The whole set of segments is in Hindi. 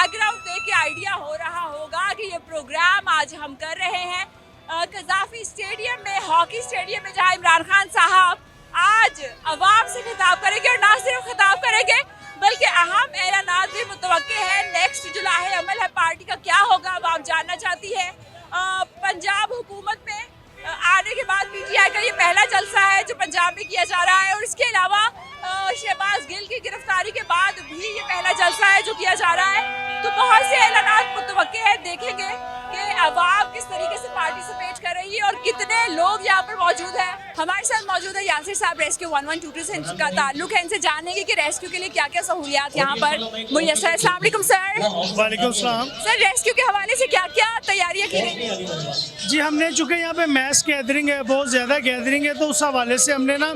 बैकग्राउंड देख के आइडिया हो रहा होगा कि ये प्रोग्राम आज हम कर रहे हैं कज़ाफी स्टेडियम में, हॉकी स्टेडियम में, जहां इमरान खान साहब आज अवाम से खिताब करेंगे और ना सिर्फ खिताब करेंगे बल्कि अहम ऐलानात भी मुतवक्के हैं। नेक्स्ट जो लाहे अमल है पार्टी का क्या होगा अवाम जानना चाहती है। पंजाब हुकूमत में आने के बाद पीटीआई का ये पहला जलसा है जो पंजाब में किया जा रहा है और इसके अलावा शहबाज गिल की गिरफ्तारी के बाद भी ये पहला जलसा है जो किया जा रहा है। तो बहुत से ऐलानात मुतवक्के हैं, देखेंगे कि अवाम किस तरीके से पार्टिसिपेट कर रही है और कितने लोग यहाँ पर मौजूद हैं। हमारे साथ मौजूद है यासिर साहब, रेस्क्यू 1122 से इनका ताल्लुक है। इनसे जानेंगे कि रेस्क्यू के लिए क्या क्या सहूलियात यहाँ पर मुयस्सर है। अस्सलाम वालेकुम सर। वालेकुम सलाम। सर, रेस्क्यू के हवाले से क्या क्या तैयारियाँ की गई? जी, हमने चूँकि यहाँ पे मैस गैदरिंग है, बहुत ज़्यादा गैदरिंग है, तो उस हवाले से हमने ना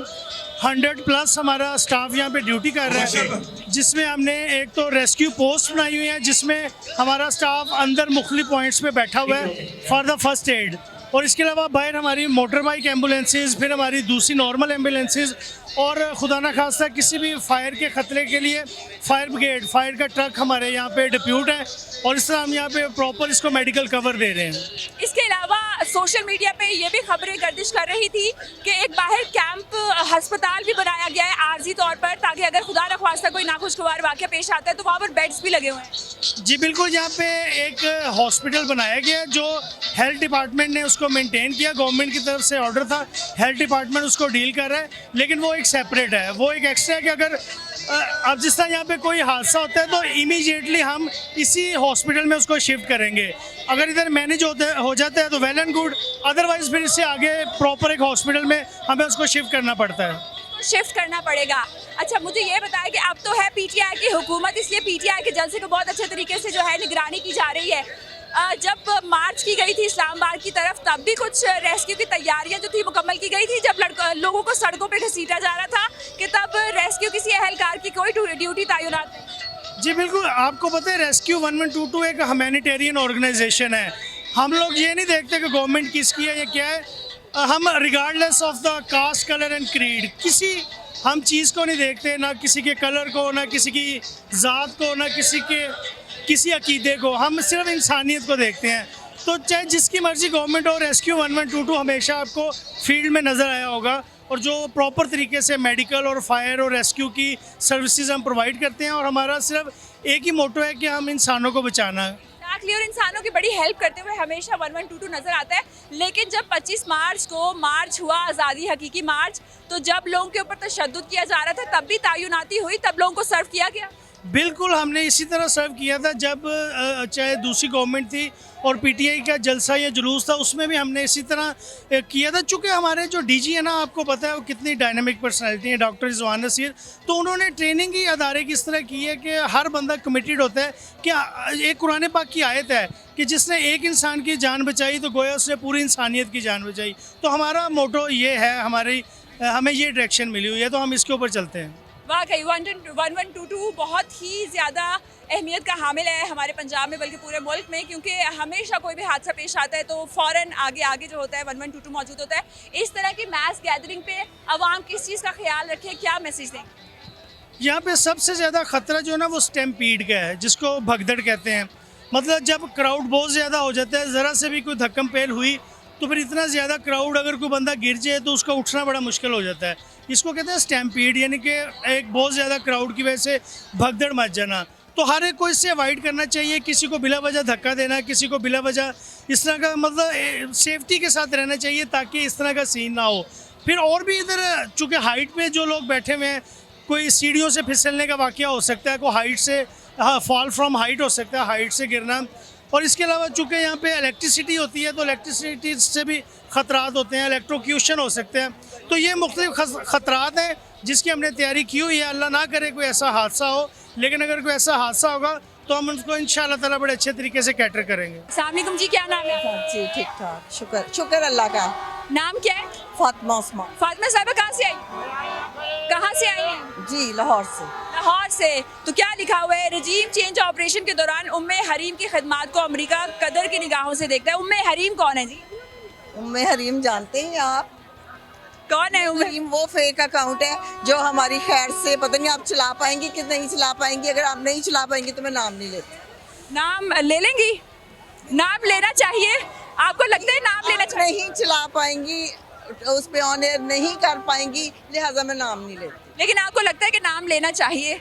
100+ हमारा स्टाफ यहाँ पे ड्यूटी कर रहा है, जिसमें हमने एक तो रेस्क्यू पोस्ट बनाई हुई है जिसमें हमारा स्टाफ अंदर मुख्तलिफ पॉइंट्स पे बैठा हुआ है फॉर द फर्स्ट एड, और इसके अलावा बाहर हमारी मोटर बाइक एम्बुलेंसेज, फिर हमारी दूसरी नॉर्मल एम्बुलेंसेज, और खुदा न खास्ता किसी भी फायर के ख़तरे के लिए फायर ब्रिगेड, फायर का ट्रक हमारे यहाँ पे डिप्यूट है, और इस तरह हम यहाँ पे प्रॉपर इसको मेडिकल कवर दे रहे हैं। इसके अलावा सोशल मीडिया पे ये भी खबरें गर्दिश कर रही थी कि एक बाहर कैंप अस्पताल भी बनाया गया है आर्जी तौर पर, ताकि अगर खुदा न ख्वास्ता कोई नाखुशगवार वाक़या पेश आता है तो वहाँ पर बेड्स भी लगे हुए हैं। जी बिल्कुल, यहाँ पे एक हॉस्पिटल बनाया गया है जो हेल्थ डिपार्टमेंट ने उसको मेंटेन किया, गवर्नमेंट की तरफ से ऑर्डर था, हेल्थ डिपार्टमेंट उसको डील कर रहा है, लेकिन वो एक सेपरेट है, वो एक एक्स्ट्रा है कि अगर अब जिस तरह यहाँ पे कोई हादसा होता है तो इमीडिएटली हम इसी हॉस्पिटल में उसको शिफ्ट करेंगे। अगर इधर मैनेज हो जाता है तो वेल एंड गुड, अदरवाइज फिर इससे आगे प्रॉपर एक हॉस्पिटल में हमें उसको शिफ्ट करना पड़ता है। शिफ्ट करना पड़ेगा। अच्छा, मुझे ये बताया कि अब तो है पीटीआई की हुकूमत, इसलिए पीटीआई के जलसे को बहुत अच्छे तरीके से जो है निगरानी की जा रही है। जब मार्च की गई थी इस्लामाबाद की तरफ तब भी कुछ रेस्क्यू की तैयारियां जो थी मुकम्मल की गई थी। जब लोगों को सड़कों पे घसीटा जा रहा था कि तब रेस्क्यू किसी अहलकार की कोई ड्यूटी तैनात नहीं। जी बिल्कुल, आपको पता है रेस्क्यू 1122 एक ह्यूमैनिटेरियन ऑर्गेनाइजेशन है। हम लोग ये नहीं देखते कि गवर्नमेंट किसकी है या क्या है, हम regardless of the caste, colour and creed किसी हम चीज़ को नहीं देखते, ना किसी के कलर को, ना किसी की ज़ात को, ना किसी अकीदे को, हम सिर्फ इंसानियत को देखते हैं। तो चाहे जिसकी मर्ज़ी गवर्नमेंट हो, रेस्क्यू 1122 हमेशा आपको फील्ड में नज़र आया होगा, और जो प्रॉपर तरीके से मेडिकल और फायर और रेस्क्यू की सर्विसेज हम प्रोवाइड करते हैं, और हमारा सिर्फ एक ही मोटो है कि हम इंसानों को बचाना है और इंसानों की बड़ी हेल्प करते हुए हमेशा 1122 नजर आता है। लेकिन जब 25 मार्च को मार्च हुआ, आज़ादी हकीकी मार्च, तो जब लोगों के ऊपर तशद्दुद किया जा रहा था तब भी तायुनाती हुई, तब लोगों को सर्व किया गया। बिल्कुल, हमने इसी तरह सर्व किया था जब चाहे दूसरी गवर्नमेंट थी और पीटीआई का जलसा या जुलूस था, उसमें भी हमने इसी तरह किया था। चूँकि हमारे जो डीजी है ना, आपको पता है वो कितनी डायनामिक पर्सनैलिटी है, डॉक्टर रिजवान नसीर, तो उन्होंने ट्रेनिंग ही अदारे की इस तरह की है कि हर बंदा कमिटेड होता है कि एक कुरान पाक की आयत है कि जिसने एक इंसान की जान बचाई तो गोया उसने पूरी इंसानियत की जान बचाई। तो हमारा मोटो ये है, हमें ये डायरेक्शन मिली हुई है, तो हम इसके ऊपर चलते हैं। वाकई 1122 बहुत ही ज़्यादा अहमियत का हामिल है हमारे पंजाब में, बल्कि पूरे मुल्क में, क्योंकि हमेशा कोई भी हादसा पेश आता है तो फ़ौरन आगे जो होता है 1122 मौजूद होता है। इस तरह की मैस गैदरिंग पे अवाम किस चीज़ का ख्याल रखे, क्या मैसेज दें? यहाँ पे सबसे ज़्यादा ख़तरा जो है ना वो स्टैम्पीड का है, जिसको भगदड़ कहते हैं। मतलब जब क्राउड बहुत ज़्यादा हो जाता है, ज़रा से भी कोई धक्कम पेल हुई तो फिर इतना ज़्यादा क्राउड, अगर कोई बंदा गिर जाए तो उसका उठना बड़ा मुश्किल हो जाता है। इसको कहते हैं स्टैम्पीड, यानी कि एक बहुत ज़्यादा क्राउड की वजह से भगदड़ मच जाना। तो हर एक को इससे अवॉइड करना चाहिए, किसी को बिला वजह धक्का देना, किसी को बिला वजह इस तरह का, मतलब सेफ्टी के साथ रहना चाहिए ताकि इस तरह का सीन ना हो। फिर और भी इधर चूँकि हाइट पे जो लोग बैठे हुए हैं, कोई सीढ़ियों से फिसलने का वाक़या हो सकता है, कोई हाइट से फॉल फ्रॉम हाइट हो सकता है, हाइट से गिरना। और इसके अलावा चूँकि यहाँ पे इलेक्ट्रिसिटी होती है तो इलेक्ट्रिसिटी से भी ख़तरात होते हैं, इलेक्ट्रोक्यूशन हो सकते हैं। तो ये मुख्तलिफ ख़तरात हैं जिसकी हमने तैयारी की हुई है। अल्लाह ना करे कोई ऐसा हादसा हो, लेकिन अगर कोई ऐसा हादसा होगा तो हम उनको इंशाअल्लाह ताला बड़े अच्छे तरीके से कैटर करेंगे। अस्सलाम वालेकुम जी, क्या नाम है? जी ठीक ठाक, शुक्र अल्लाह का। नाम क्या है? फातिमा उस्मान। फातिमा साहिबा कहाँ से आई हैं? जी लाहौर से। लाहौर से। तो क्या लिखा हुआ है? रजीम चेंज ऑपरेशन के दौरान उम्मे हरीम की खिदमात को अमेरिका कदर की निगाहों से देखता है। उम्मे हरीम कौन है जी? उम्मे हरीम जानते हैं आप? कौन है उम्मे? हरीम वो फेक अकाउंट है जो हमारी खैर से, पता नहीं आप चला पाएंगी कि नहीं चला पाएंगी। अगर आप नहीं चला पाएंगी तो मैं नाम नहीं लेती। नाम ले लेंगी? नाम लेना चाहिए, आपको लगता है नाम लेना चाहिए? नहीं चला पाएंगी, उस पे ऑन एयर नहीं कर पाएंगी, लिहाजा मैं नाम नहीं लेती। लेकिन आपको लगता है कि नाम लेना चाहिए?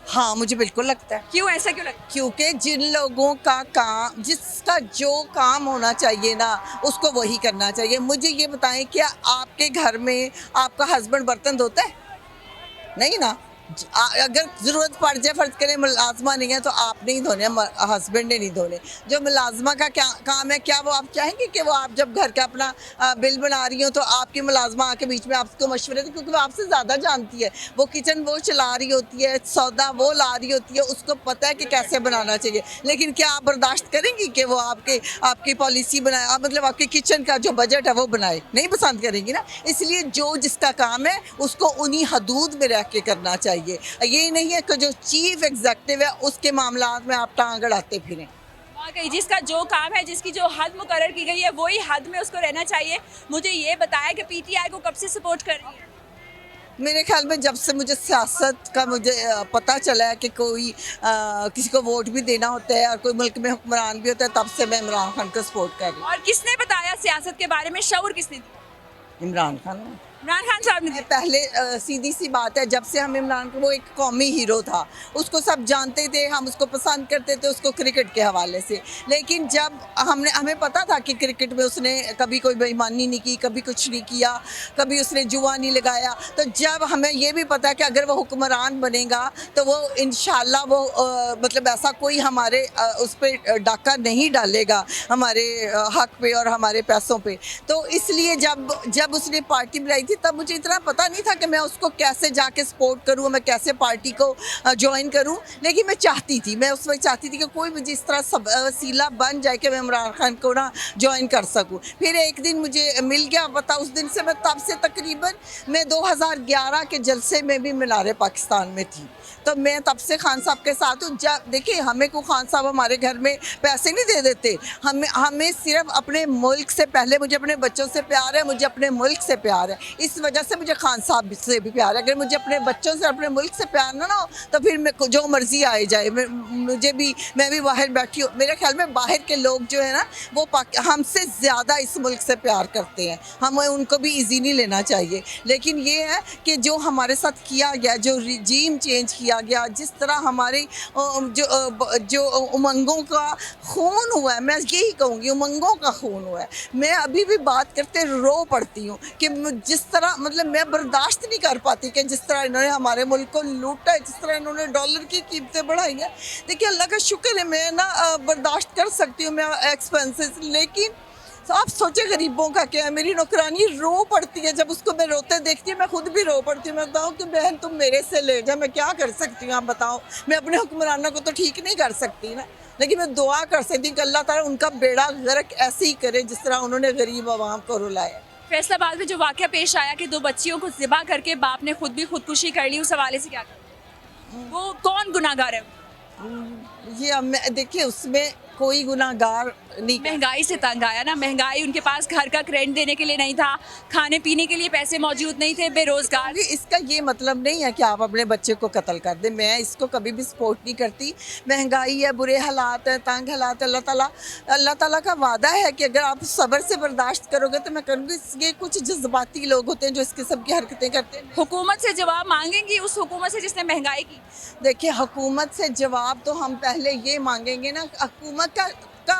हाँ मुझे बिल्कुल लगता है, क्यों, ऐसा क्यों लगता क्योंकि जिन लोगों का काम, जिसका जो काम होना चाहिए ना, उसको वही करना चाहिए। मुझे ये बताएं, क्या आपके घर में आपका हस्बैंड बर्तन धोता है? नहीं ना। अगर ज़रूरत पड़ जाए, फ़र्ज़ करें मुलाजमा नहीं है तो आप नहीं धोने, हस्बैंड ने नहीं धोने। जो मुलाजमा का क्या काम है, क्या वो आप चाहेंगे कि वो आप जब घर का अपना बिल बना रही हो तो आपकी मुलाजमा आके बीच में आपको मशवरे दे? क्योंकि वो आपसे ज़्यादा जानती है, वो किचन वो चला रही होती है, सौदा वो ला रही होती है, उसको पता है कि कैसे बनाना चाहिए। लेकिन क्या आप बर्दाश्त करेंगी कि वो आपकी पॉलिसी बनाए, मतलब आपके किचन का जो बजट है वो बनाए? नहीं पसंद करेंगी ना। इसलिए जो जिसका काम है उसको उन्हीं हदूद में रह के करना चाहिए। ये नहीं है कि जो चीफ एग्जेक्टिव है उसके मामलात में आप टांग अड़ाते फिरें। वाकई जिसका जो काम है, जिसकी जो हद मुकर्रर की गई है, वही हद में उसको रहना चाहिए। मुझे ये बताया कि पीटीआई को कब से सपोर्ट कर रही है? मेरे ख्याल में जब से मुझे सियासत का पता चला है कि कोई किसी को वोट भी देना होता है और कोई मुल्क में हुक्मरान भी होता है, तब से मैं इमरान खान को सपोर्ट कर रही हूँ। और किसने बताया सियासत के बारे में, शऊर किसने दिया? इमरान खान ने। इमरान खान साहब ने दिया। पहले सीधी सी बात है, जब से हम इमरान को, वो एक कौमी हीरो था, उसको सब जानते थे, हम उसको पसंद करते थे, उसको क्रिकेट के हवाले से। लेकिन जब हमें पता था कि क्रिकेट में उसने कभी कोई बेईमानी नहीं की, कभी कुछ नहीं किया, कभी उसने जुआ नहीं लगाया, तो जब हमें ये भी पता है कि अगर वो हुक्मरान बनेगा तो वो इंशाल्लाह वो मतलब ऐसा कोई हमारे उस पर डाका नहीं डालेगा, हमारे हक पे और हमारे पैसों पे। तो इसलिए जब उसने पार्टी बनाई थी, तब मुझे इतना पता नहीं था कि मैं उसको कैसे जाके सपोर्ट करूँ, मैं कैसे पार्टी को ज्वाइन करूँ। लेकिन मैं चाहती थी, मैं उस वक्त चाहती थी कि कोई मुझे इस तरह सब वसीला बन जाए कि मैं इमरान खान को ना ज्वाइन कर सकूँ। फिर एक दिन मुझे मिल गया पता, उस दिन से मैं तब से तकरीबन मैं 2011 के जलसे में भी मीनार पाकिस्तान में थी, तो मैं तब से खान साहब के साथ हूँ। जब देखिए, हमें को खान साहब हमारे घर में पैसे नहीं दे देते, हमें सिर्फ अपने मुल्क से, पहले मुझे अपने बच्चों से प्यार है, मुझे अपने मुल्क से प्यार है, इस वजह से मुझे खान साहब से भी प्यार है। अगर मुझे अपने बच्चों से, अपने मुल्क से प्यार ना हो तो फिर मैं जो मर्जी आए जाए, मैं भी बाहर बैठी हूँ। मेरे ख्याल में बाहर के लोग जो है ना, वो हमसे ज़्यादा इस मुल्क से प्यार करते हैं, हमें उनको भी ईजी नहीं लेना चाहिए। लेकिन ये है कि जो हमारे साथ किया गया, जो रिजीम चेंज किया गया, जिस तरह हमारे जो उमंगों का खून हुआ है, मैं यही कहूँगी उमंगों का खून हुआ है। मैं अभी भी बात करते रो पड़ती हूँ कि जिस तरह, मतलब मैं बर्दाश्त नहीं कर पाती कि जिस तरह इन्होंने हमारे मुल्क को लूटा है, जिस तरह इन्होंने डॉलर की कीमतें बढ़ाई हैं। देखिए, अल्लाह का शुक्र है मैं ना बर्दाश्त कर सकती हूँ मैं एक्सपेंसेस, लेकिन तो आप सोचे गरीबों का क्या है। मेरी नौकरानी रो पड़ती है, जब उसको मैं रोते देखती हूँ मैं खुद भी रो पड़ती हूँ। मैं बताऊँ कि बहन तुम मेरे से ले जा, मैं क्या कर सकती हूँ आप बताओ। मैं अपने हुक्मरानों को तो ठीक नहीं कर सकती ना, लेकिन मैं दुआ कर सकती हूँ कि अल्लाह ताला उनका बेड़ा गर्क ऐसे ही करे जिस तरह उन्होंने गरीब आवाम को रुलाया। फैसलाबाद में जो वाक़या पेश आया कि 2 बच्चियों को ज़िबा करके बाप ने खुद भी खुदकुशी कर ली, उस हवाले से क्या करें? वो कौन गुनाहगार है? ये देखिए, उसमें कोई गुनाहगार नहीं। महंगाई से तंग आया ना, महंगाई, उनके पास घर का रेंट देने के लिए नहीं था, खाने पीने के लिए पैसे मौजूद नहीं थे, बेरोजगार। इसका ये मतलब नहीं है कि आप अपने बच्चे को कत्ल कर दें, मैं इसको कभी भी सपोर्ट नहीं करती। महंगाई है, बुरे हालात है, तंग हालात है, अल्लाह ताला का वादा है कि अगर आप सब्र से बर्दाश्त करोगे तो मैं करूँगी। ये कुछ जज्बाती लोग होते हैं जो इस किस्म की हरकतें करते हैं। हुकूमत से जवाब मांगेंगी, उस हुकूमत से जिसने महंगाई की? देखिए, हुकूमत से जवाब तो हम पहले ये मांगेंगे ना, हुकूमत का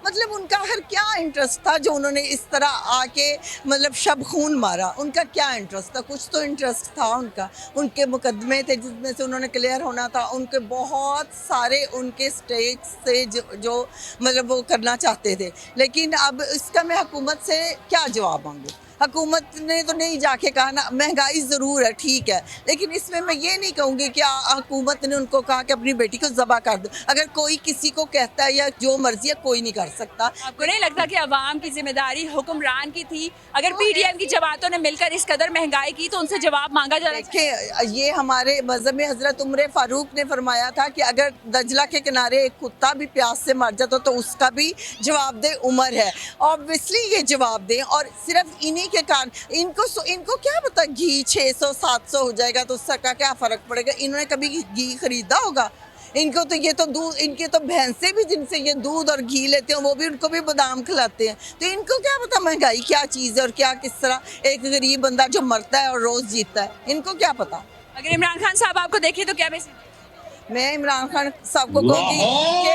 मतलब उनका हर क्या इंटरेस्ट था जो उन्होंने इस तरह आके मतलब शब खून मारा? उनका क्या इंटरेस्ट था? कुछ तो इंटरेस्ट था उनका, उनके मुकदमे थे जिसमें से उन्होंने क्लियर होना था, उनके बहुत सारे उनके स्टेक्स थे जो मतलब वो करना चाहते थे। लेकिन अब इसका मैं हुकूमत से क्या जवाब मांगूँ? हुकूमत ने तो नहीं जाके कहा ना, महंगाई ज़रूर है, ठीक है, लेकिन इसमें मैं ये नहीं कहूँगी कि हुकूमत ने उनको कहा कि अपनी बेटी को ज़बह कर दो। अगर कोई किसी को कहता है या जो मर्जी है, कोई नहीं कर सकता। आपको नहीं लगता कि अवाम की जिम्मेदारी हुक्मरान की थी? अगर पीडीएम की जमातों ने मिलकर इस कदर महंगाई की तो उनसे जवाब मांगा जा रहा है। देखिए, ये हमारे मज़हब में हज़रत उमर फ़ारूक ने फरमाया था कि अगर दजला के किनारे एक कुत्ता भी प्यास से मर जाता तो उसका भी जवाबदेह उमर है। ऑब्वियसली ये जवाब दें, और सिर्फ इन्हीं के कारण इनको क्या पता घी 600-700 हो जाएगा तो उसका क्या फ़र्क पड़ेगा? इन्होंने कभी घी खरीदा होगा? इनको तो ये तो दूध, इनके तो भैंसे भी जिनसे ये दूध और घी लेते हैं वो भी, उनको भी बादाम खिलाते हैं। तो इनको क्या पता महंगाई क्या चीज़ है और क्या किस तरह एक गरीब बंदा जो मरता है और रोज़ जीता है, इनको क्या पता। अगर इमरान खान साहब आपको देखें तो क्या मैसेज? मैं इमरान खान साहब को कहूँगी कि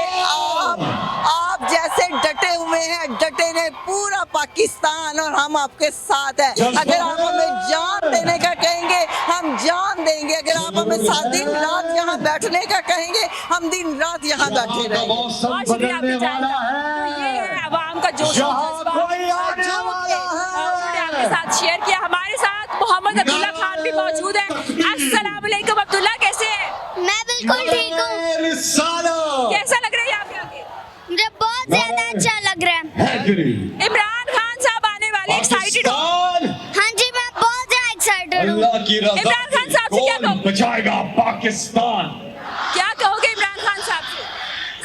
आप जैसे डटे हुए हैं, डटे ने पूरा पाकिस्तान और हम आपके साथ हैं। अगर आप हमें जान देने का कहेंगे हम जान देंगे, अगर आप हमें दिन रात यहाँ बैठने का कहेंगे हम दिन रात यहाँ बैठे रहेंगे। बहुत शुक्रिया आपके जान का। तो ये है अवाम का जोश और जज्बा जो उन्होंने आपके साथ शेयर किया। हमारे साथ मोहम्मद अब्दुल्ला खान भी मौजूद है। अस्सलाम वालेकुम अब्दुल्ला, कैसे हैं? मैं बिल्कुल ठीक हूँ। कैसा लग रहा है यहाँ पे आके? मुझे बहुत ज्यादा अच्छा लग रहा है। इमरान खान साहब आने वाले, एक्साइटेड हो? हाँ जी, मैं बहुत ज्यादा एक्साइटेड हूँ। इमरान खान साहब से क्या कहोगे? बचाएगा पाकिस्तान। क्या कहोगे इमरान खान साहब से?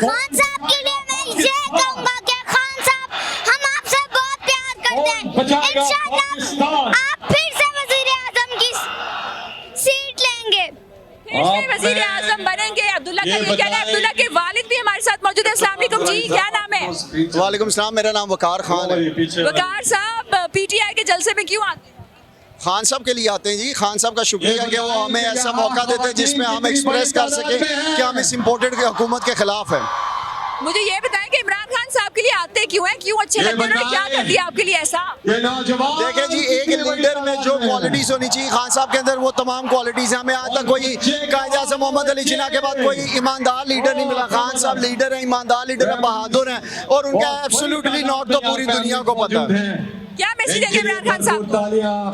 खान साहब के लिए मैं ये कहूँगा कि खान साहब हम आपसे बहुत प्यार करते हैं। बचाएगा इंशाल्लाह पाकिस्तान। आप फिर से वजीर आजम की सीट लेंगे। फिर से वजीर आजम बनेंगे। अब्दुल्ला का ये कहना है। अब्दुल्ला के वालिद भी हमारे साथ मौजूद है। अस्सलाम वालेकुम जी, क्या नाम है? वालेकुम सलाम, मेरा नाम वकार खान है। वकार साहब पीटीआई के जलसे में क्यों आते हैं? खान साहब के लिए आते हैं जी। खान साहब का शुक्रिया कि वो हमें ऐसा मौका देते हैं जिसमें हम एक्सप्रेस कर सकें कि हम इस इम्पोर्टेड हुकूमत के खिलाफ हैं। मुझे ये बताएं कि इमरान खान साहब के लिए आते क्यों हैं, क्यों अच्छे लगते हैं, उन्होंने क्या कर दिया आपके लिए ऐसा? देखें जी, एक लीडर में जो क्वालिटीज होनी चाहिए खान साहब के अंदर वो तमाम क्वालिटीज हैं। हमें आज तक कोई कायदा से मोहम्मद अली जिन्ना के बाद कोई ईमानदार लीडर नहीं मिला। खान साहब लीडर हैं, ईमानदार लीडर हैं, बहादुर हैं और उनका एब्सोल्युटली नॉट तो पूरी दुनिया को पता है। क्या मैसेज देंगे इमरान खान साहब को?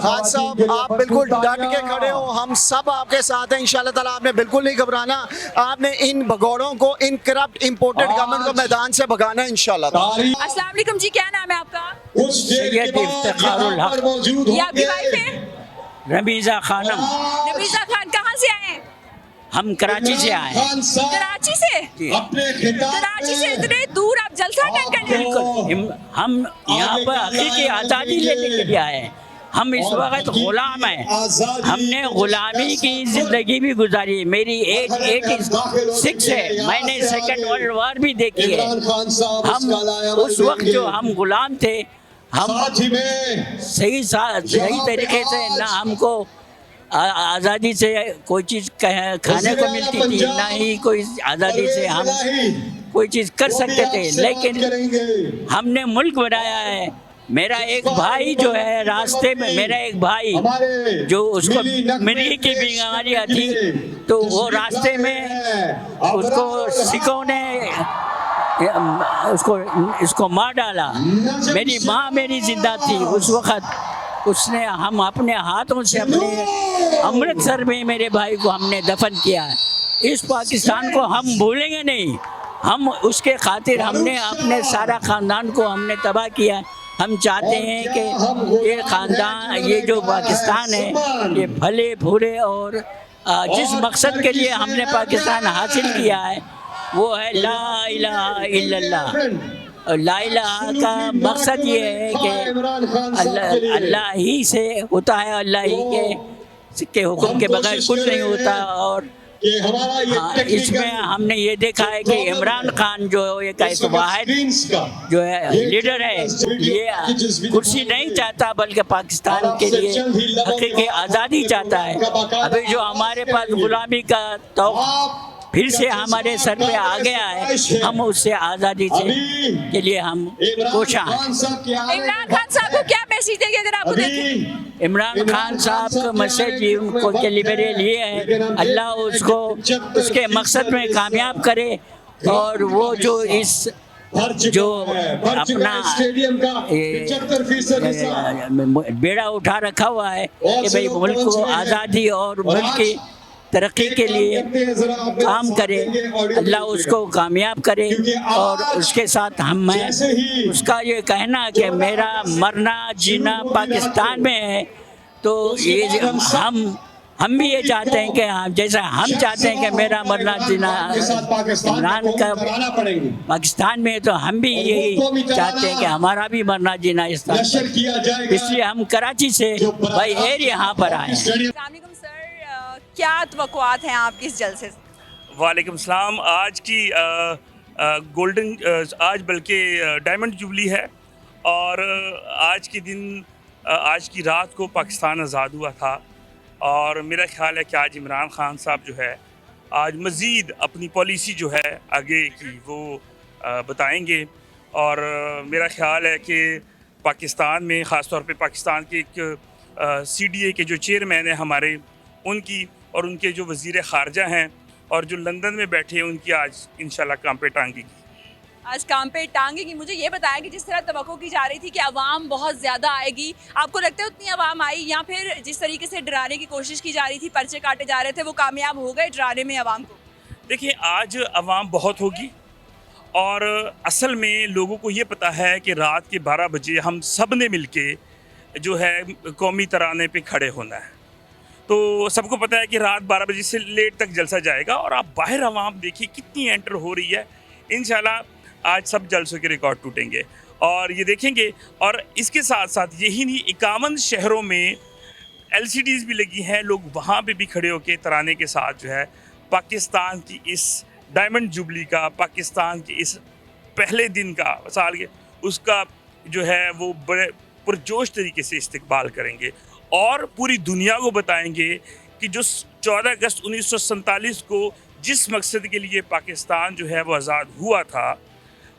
खान साहब आप बिल्कुल डट के खड़े हो, हम सब आपके साथ हैं इंशाल्लाह ताला। आपने बिल्कुल नहीं घबराना। आपने इन भगोड़ों को, इन करप्ट इंपोर्टेड गवर्नमेंट को मैदान से भगाना है इंशाल्लाह ताला। अस्सलाम वालेकुम जी, क्या नाम है आपका? सैयद इफ्तिखारुल हक। ये आपकी वाइफ है रमीज़ा खानम। नबीजा खान, कहाँ से आए हैं? हम कराची से आए हैं। कराची से? कराची से इतने दूर आप जलसा अटेंड करने आए? बिल्कुल, हम यहाँ पर हकीकी आज़ादी लेने के लिए आए हैं। हम इस वक्त गुलाम हैं। हमने गुलामी की जिंदगी भी गुजारी। मेरी एज 86 है। मैंने सेकेंड वर्ल्ड वॉर भी देखी है। हम उस वक्त जो हम गुलाम थे, हम सही तरीके से ना हमको आज़ादी से कोई चीज़ खाने को मिलती थी, ना ही कोई आज़ादी से हम कोई चीज़ कर सकते थे। लेकिन हमने मुल्क बनाया है। मेरा एक भाई जो है रास्ते में, मेरा एक भाई जो उसको मिर्गी की बीमारी थी, तो वो रास्ते में उसको सिखों ने उसको मार डाला। मेरी माँ मेरी जिंदा थी उस वक़्त। उसने हम अपने हाथों से अपने अमृतसर में मेरे भाई को हमने दफन किया। इस पाकिस्तान को हम भूलेंगे नहीं। हम उसके खातिर हमने अपने सारा ख़ानदान को हमने तबाह किया। हम चाहते हैं कि ये ख़ानदान, ये जो पाकिस्तान है, ये फले फूले और जिस मकसद के लिए हमने पाकिस्तान हासिल किया है वो है ला इलाहा इल्लल्लाह। और ला इलाहा का मकसद ये है कि अल्लाह ही से होता है, अल्लाह ही के हुक्म के बगैर कुछ नहीं होता। और हाँ, इसमें हमने ये देखा है कि इमरान खान जो एक वाहिद जो है लीडर है, ये कुर्सी नहीं चाहता बल्कि पाकिस्तान के लिए हकीकी आज़ादी चाहता है। अभी जो हमारे पास गुलामी का तौक़ फिर से हमारे सर पे आ गया है, हम उससे आज़ादी से के लिए हम कोशा हैं। इमरान खान साहब को क्या मैसेज देंगे अगर आपको देखें? इमरान खान साहब का मैसेज उनको के लिए है, अल्लाह उसको उसके मकसद में कामयाब करे। और वो जो इस जो अपना बेड़ा उठा रखा हुआ है कि भाई मुल्क को आज़ादी और मुल्क की तरक्की के लिए काम करे, अल्लाह उसको कामयाब करे। और उसके साथ हम हैं, उसका ये कहना कि मेरा मरना जीना पाकिस्तान में है, तो ये हम भी ये चाहते हैं कि जैसा हम चाहते हैं कि मेरा मरना जीना इमरान का पाकिस्तान में, तो हम भी यही चाहते हैं कि हमारा भी मरना जीना इस तरह। इसलिए हम कराची से भाई एयर यहाँ पर आए हैं। अस्सलाम वालेकुम सर, क्या तवक्कुआत हैं आपकी इस जलसे से? वालेकुम सलाम। आज की आज बल्कि डायमंड जुबली है और आज के दिन आज की रात को पाकिस्तान आज़ाद हुआ था और मेरा ख़्याल है कि आज इमरान ख़ान साहब जो है आज मज़ीद अपनी पॉलिसी जो है आगे की वो बताएंगे और मेरा ख़्याल है कि पाकिस्तान में ख़ास तौर पे पाकिस्तान के एक CDA के जो चेयरमैन हैं हमारे, उनकी और उनके जो वज़ीर ख़ारजा हैं और जो लंदन में बैठे हैं उनकी आज इंशाल्लाह काम पे टांगेगी। आज काम पे टांगेगी। मुझे ये बताया कि जिस तरह तवक्को की जा रही थी कि आवाम बहुत ज़्यादा आएगी, आपको लगता है उतनी आवाम आई या फिर जिस तरीके से डराने की कोशिश की जा रही थी, पर्चे काटे जा रहे थे, वो कामयाब हो गए डराने में आवाम को? देखिए, आज आवाम बहुत होगी और असल में लोगों को ये पता है कि रात के 12 बजे हम सब ने मिलके जो है कौमी तराने पे खड़े होना है। तो सबको पता है कि रात 12 बजे से लेट तक जलसा जाएगा और आप बाहर आवाम देखिए कितनी एंटर हो रही है। इंशाल्लाह आज सब जलसों के रिकॉर्ड टूटेंगे और ये देखेंगे। और इसके साथ साथ यही नहीं, 51 शहरों में LCDs भी लगी हैं, लोग वहाँ पे भी खड़े होकर तराने के साथ जो है पाकिस्तान की इस डायमंड जुबली का, पाकिस्तान के इस पहले दिन का साल के उसका जो है वो बड़े पुरजोश तरीके से इस्तकबाल करेंगे और पूरी दुनिया को बताएंगे कि जो 14 अगस्त 1947 को जिस मकसद के लिए पाकिस्तान जो है वो आज़ाद हुआ था,